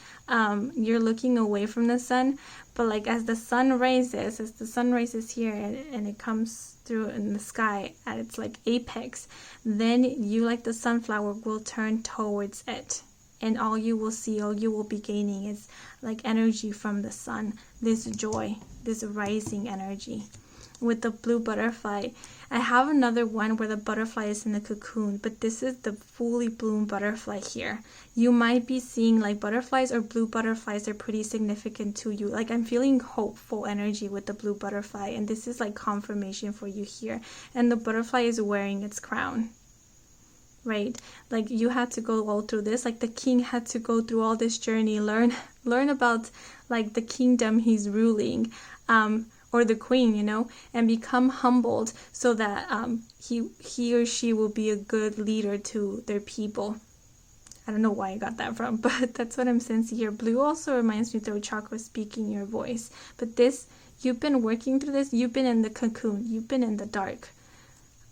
you're looking away from the sun, but like as the sun rises here and it comes through in the sky at its like apex, then you, like the sunflower, will turn towards it. And all you will see, all you will be gaining is like energy from the sun, this joy, this rising energy. With the blue butterfly, I have another one where the butterfly is in the cocoon, but this is the fully bloomed butterfly here. You might be seeing like butterflies, or blue butterflies are pretty significant to you. Like I'm feeling hopeful energy with the blue butterfly, and this is like confirmation for you here. And the butterfly is wearing its crown. Right? Like you had to go all through this, like the king had to go through all this journey, learn about like the kingdom he's ruling, or the queen, you know, and become humbled so that he or she will be a good leader to their people. I don't know why I got that from, but that's what I'm sensing here. Blue also reminds me of throat chakra, speaking your voice. But this, you've been working through this, you've been in the cocoon, you've been in the dark.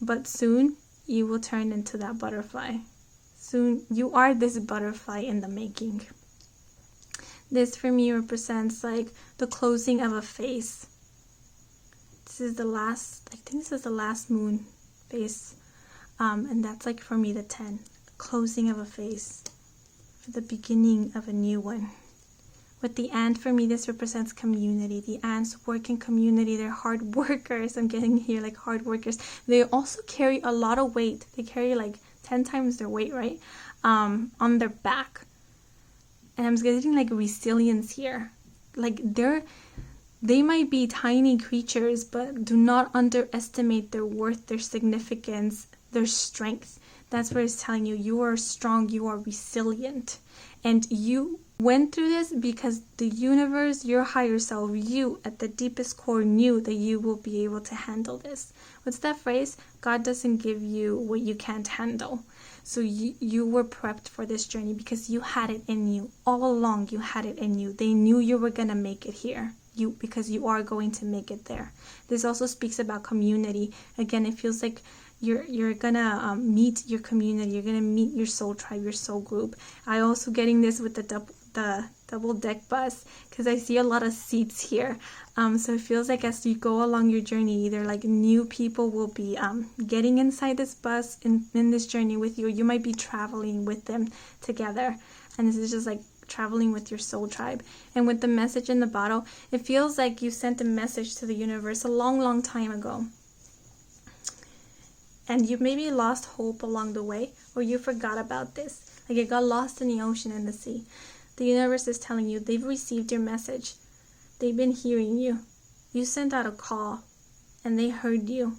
But soon you will turn into that butterfly. Soon you are this butterfly in the making. This for me represents like the closing of a phase. This is the last, I think this is the last moon phase. And that's like for me the 10. The closing of a phase. For the beginning of a new one. With the ant, for me, this represents community. The ants work in community. They're hard workers. I'm getting here like hard workers. They also carry a lot of weight. They carry like 10 times their weight, right? On their back. And I'm getting like resilience here. Like they might be tiny creatures, but do not underestimate their worth, their significance, their strength. That's what it's telling you. You are strong, you are resilient. And you went through this because the universe, your higher self, you at the deepest core knew that you will be able to handle this. What's that phrase? God doesn't give you what you can't handle. So you were prepped for this journey because you had it in you. All along you had it in you. They knew you were going to make it here. Because you are going to make it there. This also speaks about community. Again, it feels like you're gonna meet your community. You're gonna meet your soul tribe, your soul group. I also getting this with the double deck bus because I see a lot of seats here. So it feels like as you go along your journey, either like new people will be getting inside this bus in this journey with you. You might be traveling with them together, and this is just like traveling with your soul tribe. And with the message in the bottle, it feels like you sent a message to the universe a long time ago, and you maybe lost hope along the way, or you forgot about this, like it got lost in the ocean and the sea. The universe is telling you they've received your message. They've been hearing you. You sent out a call and they heard you,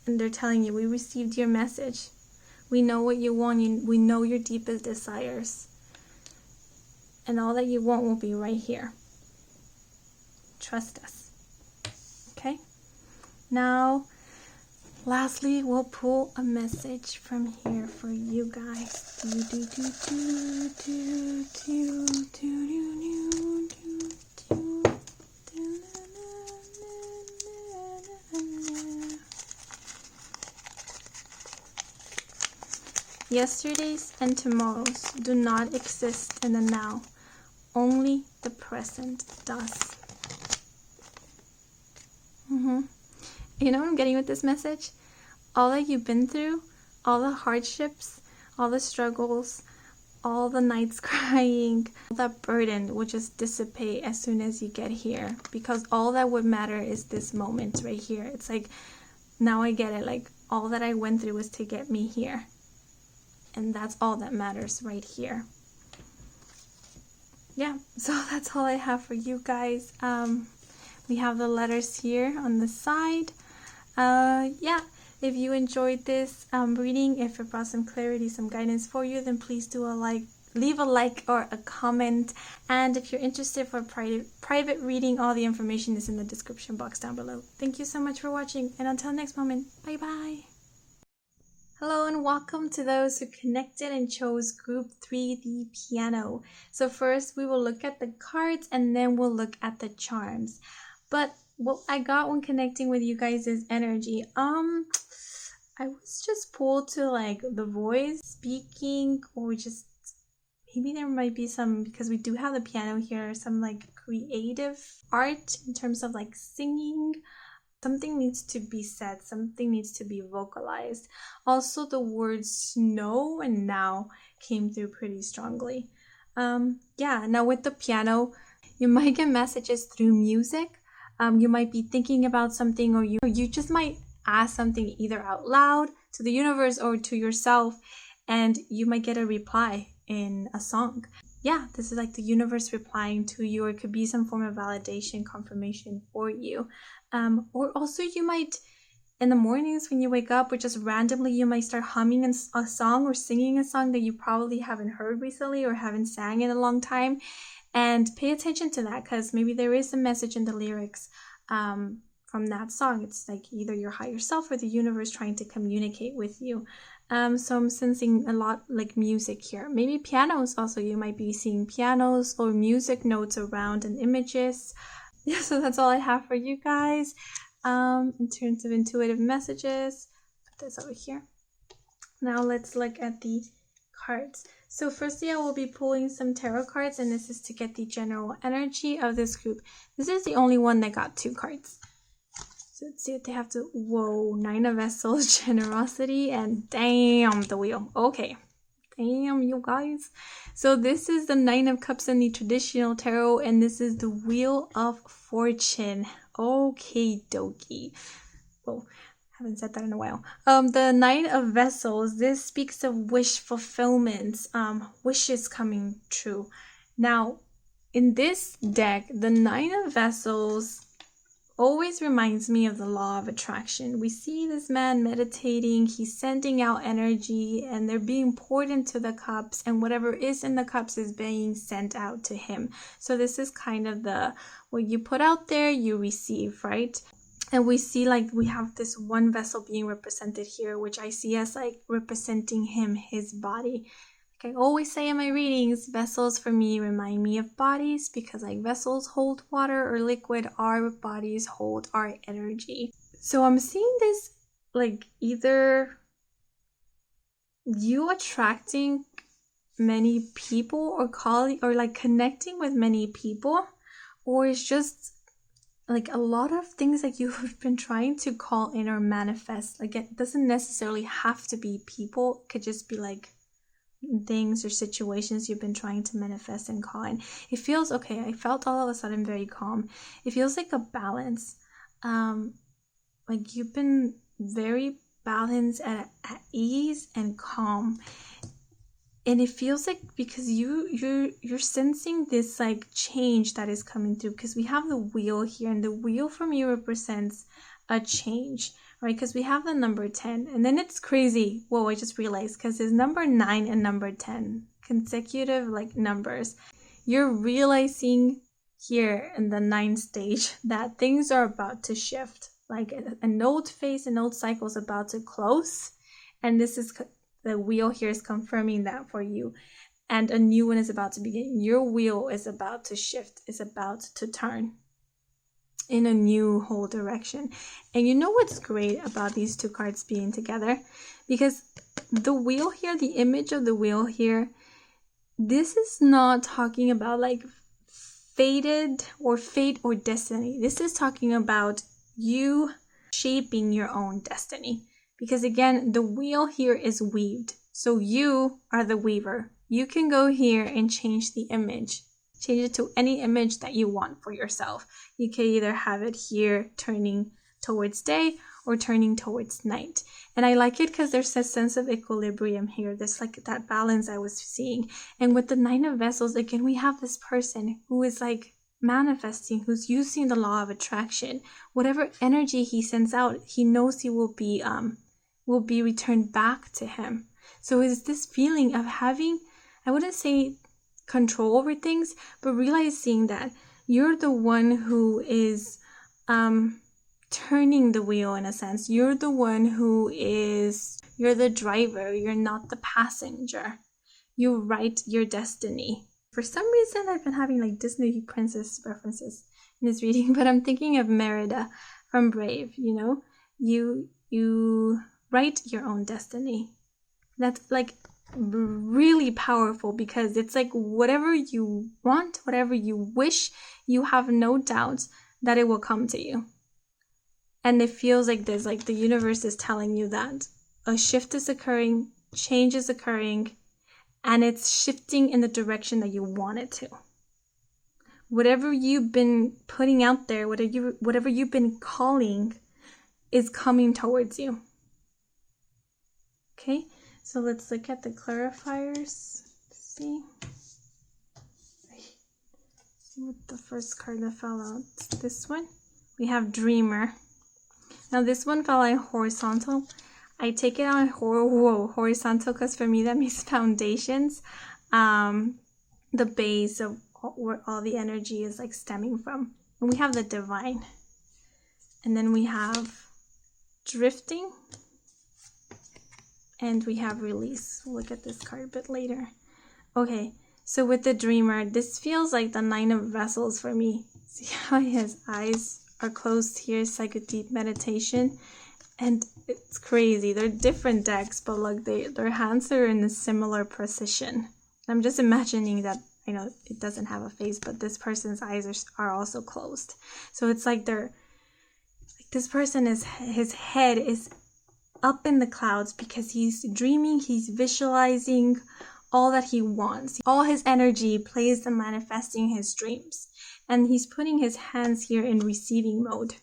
and they're telling you, we received your message. We know what you want. We know your deepest desires. And all that you want will be right here. Trust us. Okay? Now, lastly, we'll pull a message from here for you guys. Yesterdays and tomorrows do not exist in the now. Only the present does. You know what I'm getting with this message? All that you've been through all the hardships, all the struggles, all the nights crying, all that burden will just dissipate as soon as you get here, because all that would matter is this moment right here. It's like, now I get it, like all that I went through was to get me here, and that's all that matters right here. Yeah, so that's all I have for you guys. We have the letters here on the side. Yeah, if you enjoyed this reading, if it brought some clarity, some guidance for you, then please do leave a like or a comment. And if you're interested for private reading, all the information is in the description box down below. Thank you so much for watching, and until next moment, bye bye. Hello and welcome to those who connected and chose group 3, the piano. So first we will look at the cards and then we'll look at the charms. But what I got when connecting with you guys is energy. I was just pulled to like the voice, speaking, or just maybe there might be some, because we do have the piano here, some like creative art in terms of like singing. Something needs to be said, something needs to be vocalized. Also, the words snow and now came through pretty strongly. Yeah, now with the piano, you might get messages through music. You might be thinking about something, or you just might ask something either out loud to the universe or to yourself, and you might get a reply in a song. Yeah, this is like the universe replying to you, or it could be some form of validation, confirmation for you. Or also you might, in the mornings when you wake up, or just randomly, you might start humming a song or singing a song that you probably haven't heard recently or haven't sang in a long time. And pay attention to that, because maybe there is a message in the lyrics from that song. It's like either your higher self or the universe trying to communicate with you. So I'm sensing a lot like music here. Maybe pianos also. You might be seeing pianos or music notes around and images. Yeah, so that's all I have for you guys. In terms of intuitive messages, put this over here. Now let's look at the cards. So firstly, I will be pulling some tarot cards, and this is to get the general energy of this group. This is the only one that got 2 cards. So let's see what they have to. Whoa, 9 of Vessels, generosity, and damn, the wheel. Okay, damn, you guys. So this is the 9 of Cups in the traditional tarot, and this is the Wheel of Fortune. Okay, dokie. Whoa, haven't said that in a while. The 9 of Vessels, this speaks of wish fulfillment, wishes coming true. Now, in this deck, the 9 of Vessels always reminds me of the law of attraction. We see this man meditating, he's sending out energy, and they're being poured into the cups, and whatever is in the cups is being sent out to him. So this is kind of what you put out there, you receive, right? And we see like we have this one vessel being represented here, which I see as like representing him, his body. Like I always say in my readings, vessels for me remind me of bodies, because like vessels hold water or liquid, our bodies hold our energy. So I'm seeing this like either you attracting many people or like connecting with many people, or it's just like a lot of things that you've been trying to call in or manifest. Like it doesn't necessarily have to be people, it could just be like things or situations you've been trying to manifest and call in. It feels okay. I felt all of a sudden very calm. It feels like a balance. Like you've been very balanced, at ease and calm. And it feels like because you're sensing this like change that is coming through, because we have the wheel here, and the wheel from you represents a change, right? Because we have the number 10, and then it's crazy. Whoa, I just realized, because it's number 9 and number 10, consecutive like numbers. You're realizing here in the 9th stage that things are about to shift. Like an old phase, an old cycle is about to close, and this is the wheel here is confirming that for you, and a new one is about to begin. Your wheel is about to shift, is about to turn in a new whole direction. And you know what's great about these 2 cards being together? Because the wheel here, the image of the wheel here, this is not talking about like fated or fate or destiny. This is talking about you shaping your own destiny. Because again, the wheel here is weaved. So you are the weaver. You can go here and change the image. Change it to any image that you want for yourself. You can either have it here turning towards day or turning towards night. And I like it because there's a sense of equilibrium here. There's like that balance I was seeing. And with the 9 of Vessels, again, we have this person who is like manifesting, who's using the law of attraction. Whatever energy he sends out, he knows he will be returned back to him. So it's this feeling of having, I wouldn't say control over things, but realizing that you're the one who is turning the wheel in a sense. You're the one you're the driver. You're not the passenger. You write your destiny. For some reason, I've been having like Disney princess references in this reading, but I'm thinking of Merida from Brave, you know? You write your own destiny. That's like really powerful because it's like whatever you want, whatever you wish, you have no doubt that it will come to you. And it feels like this, like the universe is telling you that a shift is occurring, change is occurring, and it's shifting in the direction that you want it to. Whatever you've been putting out there, whatever you've been calling is coming towards you. Okay, so let's look at the clarifiers. See what the first card that fell out. This one. We have Dreamer. Now this one fell out horizontal. I take it on horizontal because for me that means foundations. The base of where all the energy is like stemming from. And we have the Divine. And then we have Drifting. And we have Release. We'll look at this card a bit later. Okay, so with the Dreamer, this feels like the 9 of Vessels for me. See how his eyes are closed here? It's like a deep meditation. And it's crazy. They're different decks, but like their hands are in a similar position. I'm just imagining that, I know it doesn't have a face, but this person's eyes are also closed. So it's like this person his head is up in the clouds because he's dreaming, he's visualizing all that he wants. All his energy plays in manifesting his dreams. And he's putting his hands here in receiving mode.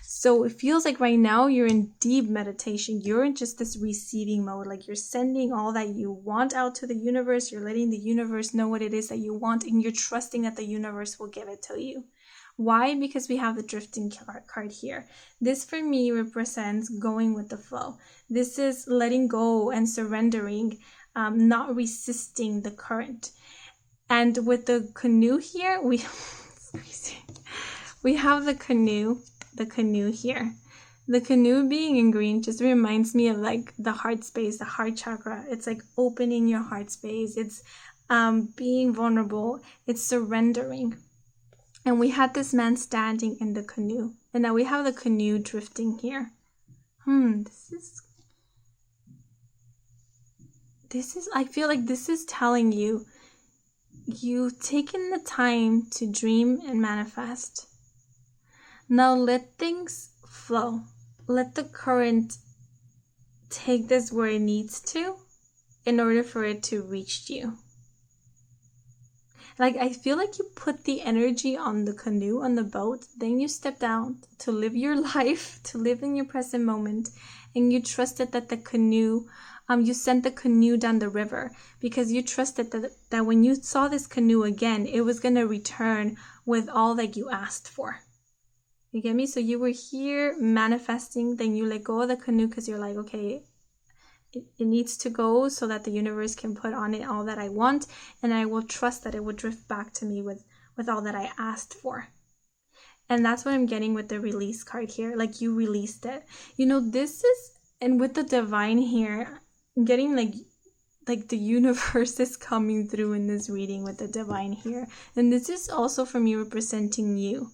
So it feels like right now you're in deep meditation. You're in just this receiving mode. Like you're sending all that you want out to the universe. You're letting the universe know what it is that you want. And you're trusting that the universe will give it to you. Why? Because we have the Drifting card here. This for me represents going with the flow. This is letting go and surrendering, not resisting the current. And with the Canoe here, we have the canoe here. The canoe being in green just reminds me of like the heart space, the heart chakra. It's like opening your heart space. It's being vulnerable. It's surrendering. And we had this man standing in the canoe. And now we have the canoe drifting here. This is, I feel like this is telling you, you've taken the time to dream and manifest. Now let things flow. Let the current take this where it needs to in order for it to reach you. Like, I feel like you put the energy on the canoe, on the boat, then you step down to live your life, to live in your present moment, and you trusted that the canoe, you sent the canoe down the river because you trusted that when you saw this canoe again, it was going to return with all that you asked for. You get me? So you were here manifesting, then you let go of the canoe because you're like, okay, it needs to go so that the universe can put on it all that I want, and I will trust that it will drift back to me with all that I asked for. And that's what I'm getting with the Release card here. Like, you released it. You know, this is, and with the Divine here, I'm getting like the universe is coming through in this reading with the Divine here. And this is also for me representing you.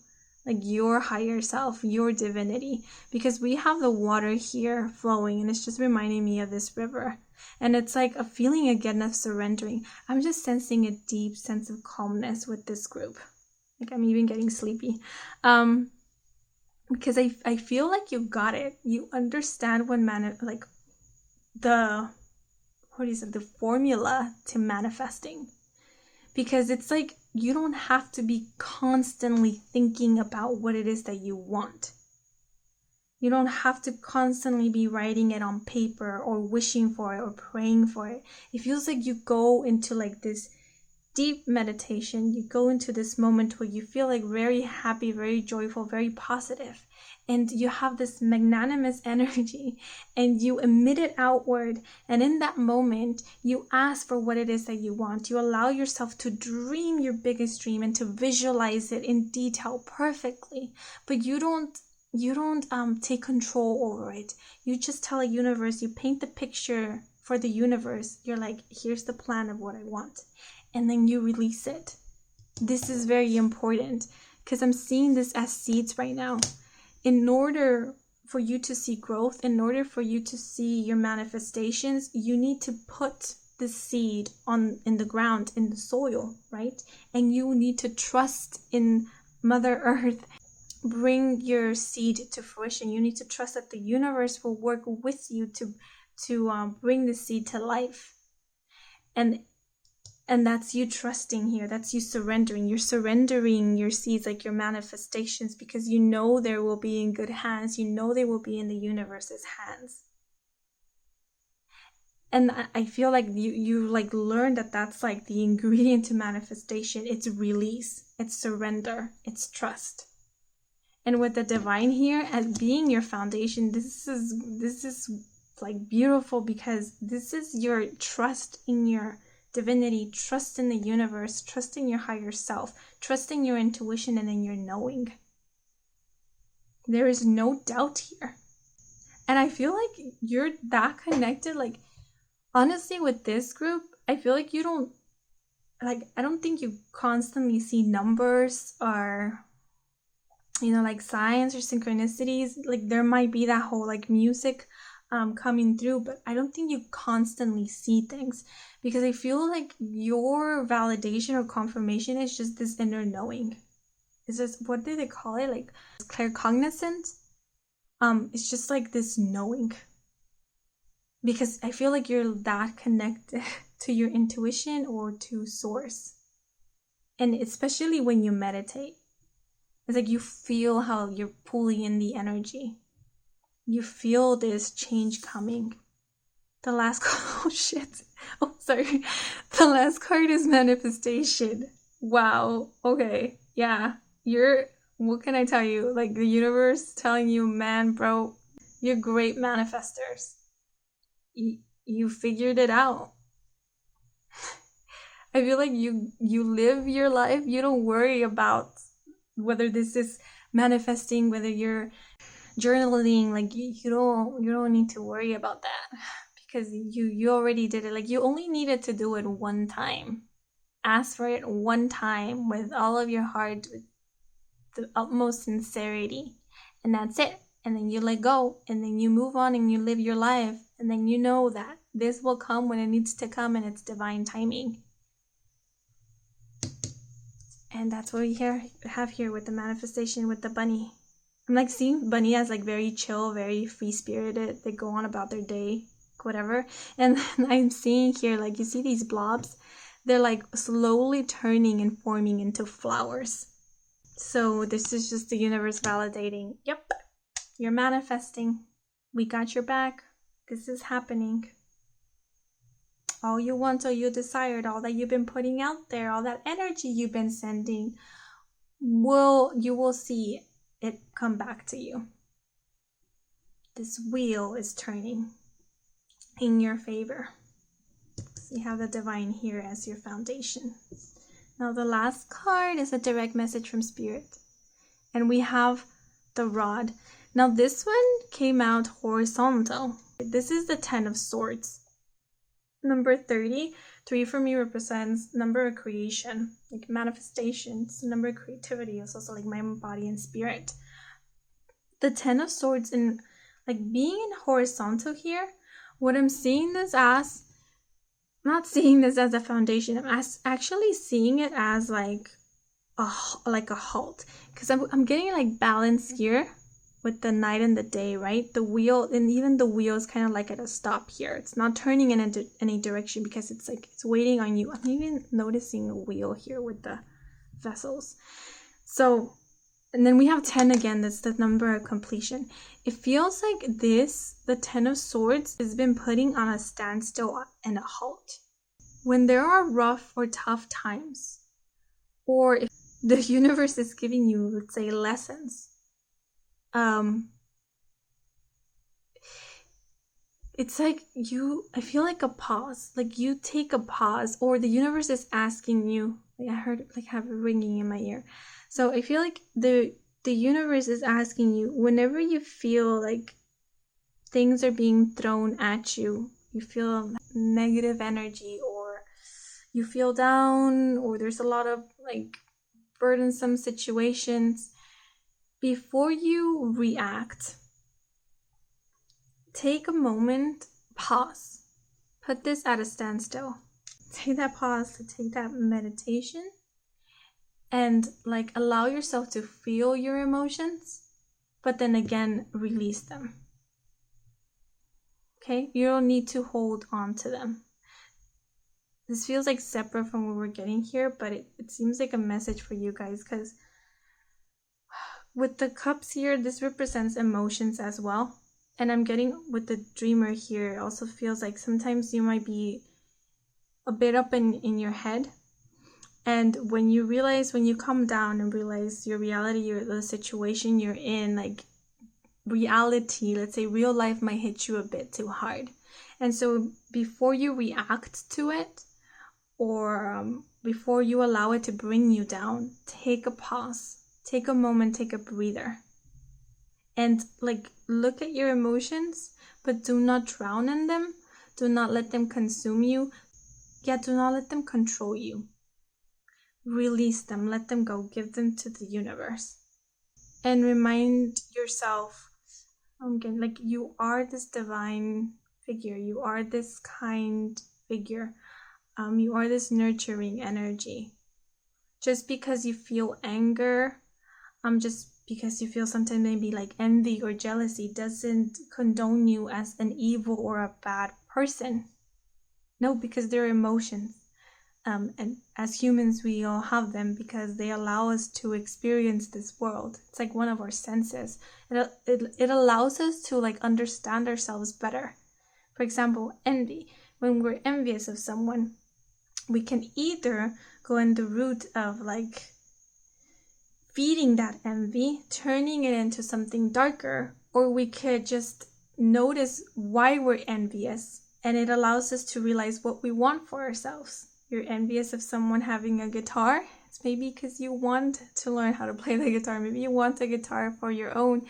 Like your higher self, your divinity, because we have the water here flowing, and it's just reminding me of this river. And it's like a feeling again of surrendering. I'm just sensing a deep sense of calmness with this group. Like, I'm even getting sleepy. because I feel like you got it. You understand what the the formula to manifesting. Because it's like you don't have to be constantly thinking about what it is that you want. You don't have to constantly be writing it on paper or wishing for it or praying for it. It feels like you go into like this deep meditation. You go into this moment where you feel like very happy, very joyful, very positive, and you have this magnanimous energy and you emit it outward. And in that moment, you ask for what it is that you want. You allow yourself to dream your biggest dream and to visualize it in detail perfectly. But you don't take control over it. You just tell the universe, you paint the picture for the universe. You're like, here's the plan of what I want. And then you release it. This is very important because I'm seeing this as seeds right now. In order for you to see growth, in order for you to see your manifestations, you need to put the seed in the ground, in the soil, right? And you need to trust in Mother Earth. Bring your seed to fruition. You need to trust that the universe will work with you to bring the seed to life. And that's you trusting here. That's you surrendering. You're surrendering your seeds, like your manifestations, because you know they will be in good hands. You know they will be in the universe's hands. And I feel like you like learn that that's like the ingredient to manifestation. It's release. It's surrender. It's trust. And with the divine here as being your foundation, this is like beautiful because this is your trust in your divinity, trust in the universe, trust in your higher self, trust in your intuition and in your knowing. There is no doubt here. And I feel like you're that connected. Like, honestly, with this group, I feel like you don't, like, I don't think you constantly see numbers or, you know, like signs or synchronicities. Like, there might be that whole, like, music coming through, but I don't think you constantly see things because I feel like your validation or confirmation is just this inner knowing. Is this, what do they call it? Like claircognizance? It's just like this knowing. Because I feel like you're that connected to your intuition or to source. And especially when you meditate, it's like you feel how you're pulling in the energy. You feel this change coming. The last oh shit. Oh, sorry. The last card is manifestation. Wow. Okay. Yeah. What can I tell you? Like the universe telling you, man, bro, you're great manifestors. You figured it out. I feel like you live your life. You don't worry about whether this is manifesting, whether you're journaling, like you don't need to worry about that because you already did it. Like you only needed to do it one time. Ask for it one time with all of your heart, with the utmost sincerity, and that's it. And then you let go, and then you move on and you live your life, and then you know that this will come when it needs to come and it's divine timing. And that's what we have here with the manifestation with the bunny. I'm like seeing bunny as like very chill, very free spirited. They go on about their day, whatever. And then I'm seeing here, like you see these blobs, they're like slowly turning and forming into flowers. So this is just the universe validating, yep, you're manifesting. We got your back. This is happening. All you want, all you desired, all that you've been putting out there, all that energy you've been sending, you will see it come back to you. This wheel is turning in your favor. So you have the divine here as your foundation. Now the last card is a direct message from Spirit. And we have the rod. Now this one came out horizontal. This is the 10 of Swords. Number 30, 3 for me represents number of creation, like manifestations. Number of creativity is also like mind, body, and spirit. The 10 of Swords and like being in horizontal here, what I'm seeing this as, not seeing this as a foundation, I'm actually seeing it as like a halt, because I'm getting like balance here, with the night and the day, right? The wheel, and even the wheel is kind of like at a stop here. It's not turning in any direction because it's like it's waiting on you. I'm even noticing a wheel here with the vessels. So, and then we have 10 again. That's the number of completion. It feels like the 10 of Swords has been putting on a standstill and a halt. When there are rough or tough times, or if the universe is giving you, let's say, lessons, it's like I feel like a pause, like you take a pause, or the universe is asking you, like I heard like have it ringing in my ear. So I feel like the universe is asking you, whenever you feel like things are being thrown at you, you feel negative energy, or you feel down, or there's a lot of like burdensome situations, before you react, take a moment, pause, put this at a standstill, take that pause to take that meditation, and like allow yourself to feel your emotions, but then again release them. Okay, you don't need to hold on to them. This feels like separate from what we're getting here, but it seems like a message for you guys, because with the cups here, this represents emotions as well. And I'm getting with the dreamer here, it also feels like sometimes you might be a bit up in your head. And when you come down and realize your reality, the situation you're in, like reality, let's say real life might hit you a bit too hard. And so before you react to it, or before you allow it to bring you down, take a pause, take a moment, take a breather, and like look at your emotions, but do not drown in them. Do not let them consume you. Yeah, do not let them control you. Release them, let them go, give them to the universe, and remind yourself, again, like you are this divine figure, you are this kind figure, you are this nurturing energy. Just because you feel anger, just because you feel sometimes maybe like envy or jealousy, doesn't condone you as an evil or a bad person. No, because they're emotions. And as humans, we all have them because they allow us to experience this world. It's like one of our senses. It allows us to like understand ourselves better. For example, envy. When we're envious of someone, we can either go in the route of like feeding that envy, turning it into something darker, or we could just notice why we're envious, and it allows us to realize what we want for ourselves. You're envious of someone having a guitar. It's maybe because you want to learn how to play the guitar. Maybe you want a guitar for your own,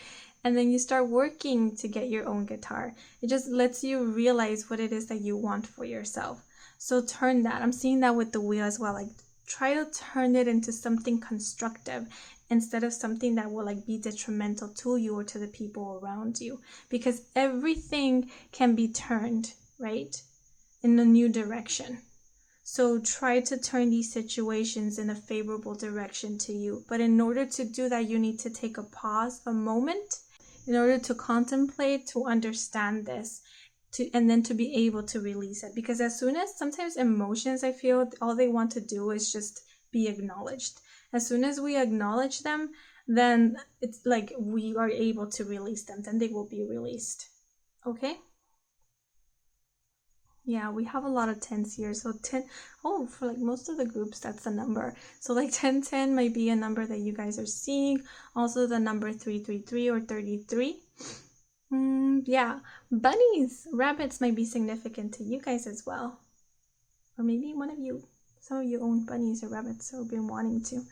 and then you start working to get your own guitar. It just lets you realize what it is that you want for yourself. So turn that. I'm seeing that with the wheel as well. Like try to turn it into something constructive instead of something that will like be detrimental to you or to the people around you, because everything can be turned, right, in a new direction. So try to turn these situations in a favorable direction to you. But in order to do that, you need to take a pause, a moment, in order to contemplate, to understand this, and then to be able to release it. Because as soon as sometimes emotions, I feel all they want to do is just be acknowledged. As soon as we acknowledge them, then it's like we are able to release them. Then they will be released. Okay? Yeah, we have a lot of 10s here. So 10, for like most of the groups, that's a number. So like 1010 might be a number that you guys are seeing. Also the number 333 or 33. Yeah, bunnies, rabbits might be significant to you guys as well. Or maybe some of you own bunnies or rabbits or have been wanting to.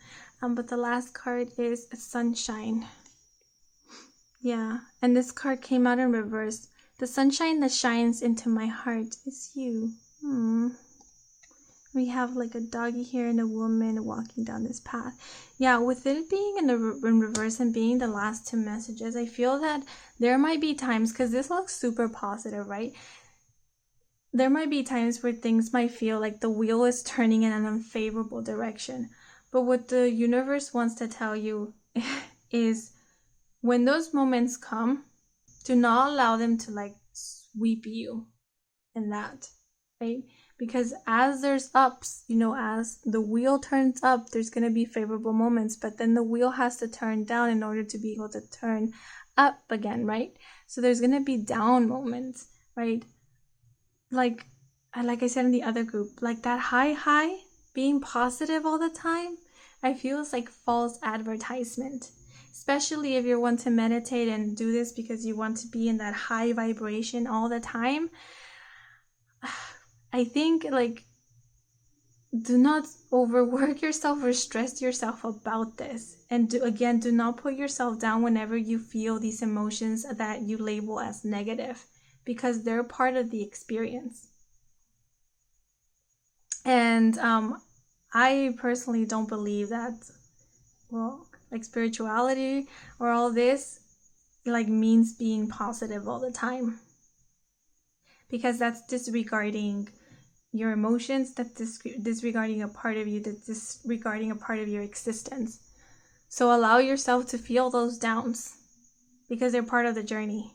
But the last card is sunshine. Yeah, and this card came out in reverse. The sunshine that shines into my heart is you. We have like a doggy here and a woman walking down this path. Yeah, with it being in reverse and being the last two messages, I feel that there might be times, because this looks super positive, right? There might be times where things might feel like the wheel is turning in an unfavorable direction. But what the universe wants to tell you is when those moments come, do not allow them to like sweep you in that, right? Because as there's ups, as the wheel turns up, there's going to be favorable moments, but then the wheel has to turn down in order to be able to turn up again, right? So there's going to be down moments, right? Like I said in the other group, like that high, being positive all the time, I feel it's like false advertisement. Especially if you want to meditate and do this because you want to be in that high vibration all the time. I think like do not overwork yourself or stress yourself about this. And do not put yourself down whenever you feel these emotions that you label as negative, because they're part of the experience. And I personally don't believe that, like spirituality or all this like means being positive all the time, because that's disregarding your emotions, that's disregarding a part of you, that's disregarding a part of your existence. So allow yourself to feel those downs, because they're part of the journey.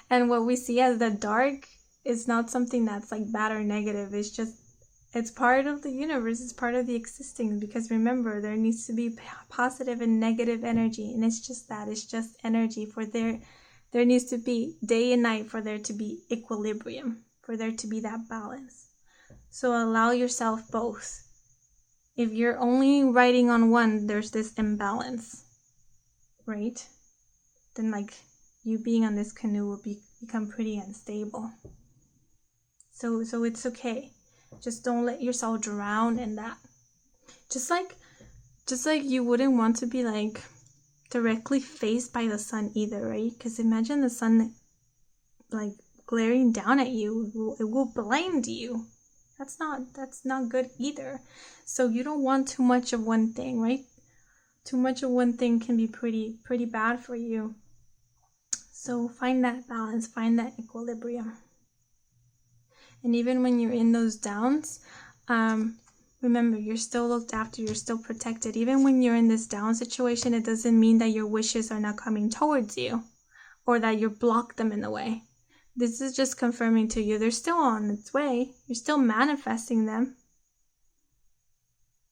And what we see as the dark is not something that's like bad or negative. It's part of the universe. It's part of the existing, because remember, there needs to be positive and negative energy, and it's just that. It's just energy. For there needs to be day and night for there to be equilibrium, for there to be that balance. So allow yourself both. If you're only riding on one, there's this imbalance, right? Then like you being on this canoe will become pretty unstable. So it's okay. Just don't let yourself drown in that. Just like you wouldn't want to be like directly faced by the sun either, right? Because imagine the sun like glaring down at you. It will blind you. That's not good either. So you don't want too much of one thing, right? Too much of one thing can be pretty bad for you. So find that balance, find that equilibrium. And even when you're in those downs, remember, you're still looked after, you're still protected. Even when you're in this down situation, it doesn't mean that your wishes are not coming towards you or that you blocked them in the way. This is just confirming to you they're still on its way. You're still manifesting them.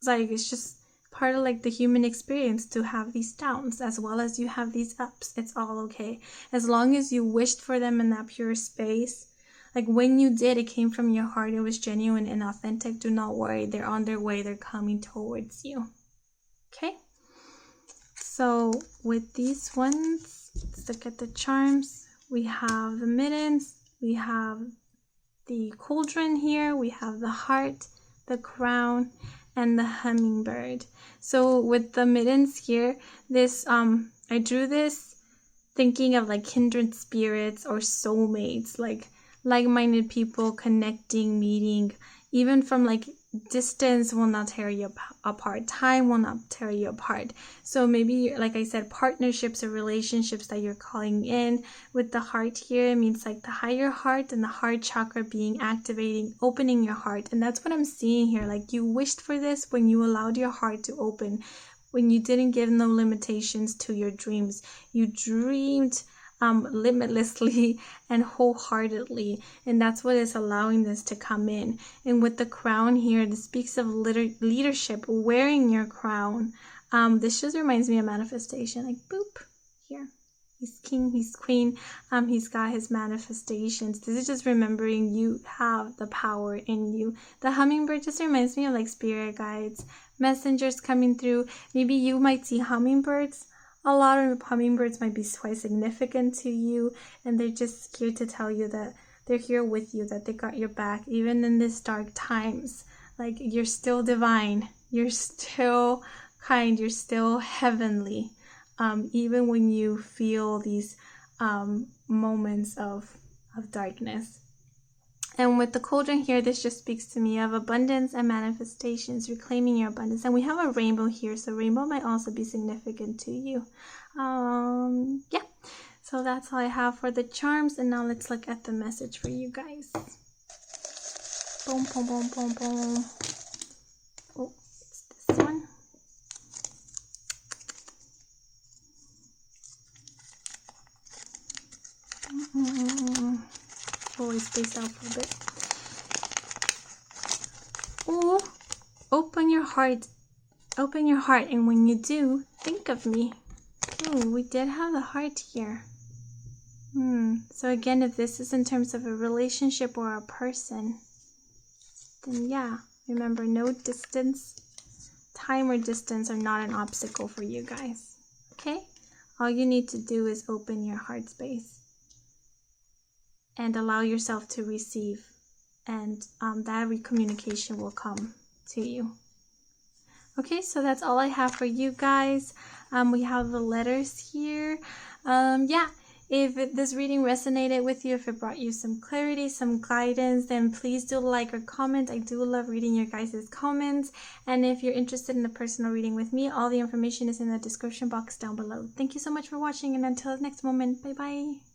It's just part of like the human experience to have these downs as well as you have these ups. It's all okay. As long as you wished for them in that pure space. Like when you did, it came from your heart. It was genuine and authentic. Do not worry. They're on their way. They're coming towards you. Okay? So with these ones, let's look at the charms. We have the mittens. We have the cauldron here. We have the heart, the crown, and the hummingbird. So with the mittens here, this I drew this thinking of like kindred spirits or soulmates, like-minded people connecting, meeting, even from like distance will not tear you apart. Time will not tear you apart. So maybe, like I said, partnerships or relationships that you're calling in. With the heart here, it means like the higher heart and the heart chakra being activating, opening your heart. And that's what I'm seeing here. Like you wished for this when you allowed your heart to open, when you didn't give no limitations to your dreams. You dreamed limitlessly and wholeheartedly, and that's what is allowing this to come in. And with the crown here, this speaks of leadership, wearing your crown. This just reminds me of manifestation, like boop here. He's king, he's queen, he's got his manifestations. This is just remembering you have the power in you. The hummingbird just reminds me of like spirit guides, messengers coming through. Maybe you might see hummingbirds. A lot of hummingbirds might be quite significant to you, and they're just here to tell you that they're here with you, that they got your back, even in these dark times. Like you're still divine, you're still kind, you're still heavenly, even when you feel these moments of darkness. And with the cauldron here, this just speaks to me of abundance and manifestations, reclaiming your abundance. And we have a rainbow here, so rainbow might also be significant to you. Yeah, so that's all I have for the charms. And now let's look at the message for you guys. Boom, boom, boom, boom, boom. Oh, it's this one. always spaced out for a bit. Oh, open your heart. Open your heart, and when you do, think of me. Oh, we did have the heart here. So again, if this is in terms of a relationship or a person, then yeah, remember, no distance, time or distance are not an obstacle for you guys. Okay? All you need to do is open your heart space and allow yourself to receive, and that communication will come to you. Okay, so that's all I have for you guys. We have the letters here. Yeah, if this reading resonated with you, if it brought you some clarity, some guidance, then please do like or comment. I do love reading your guys' comments. And if you're interested in a personal reading with me, all the information is in the description box down below. Thank you so much for watching, and until the next moment, bye bye.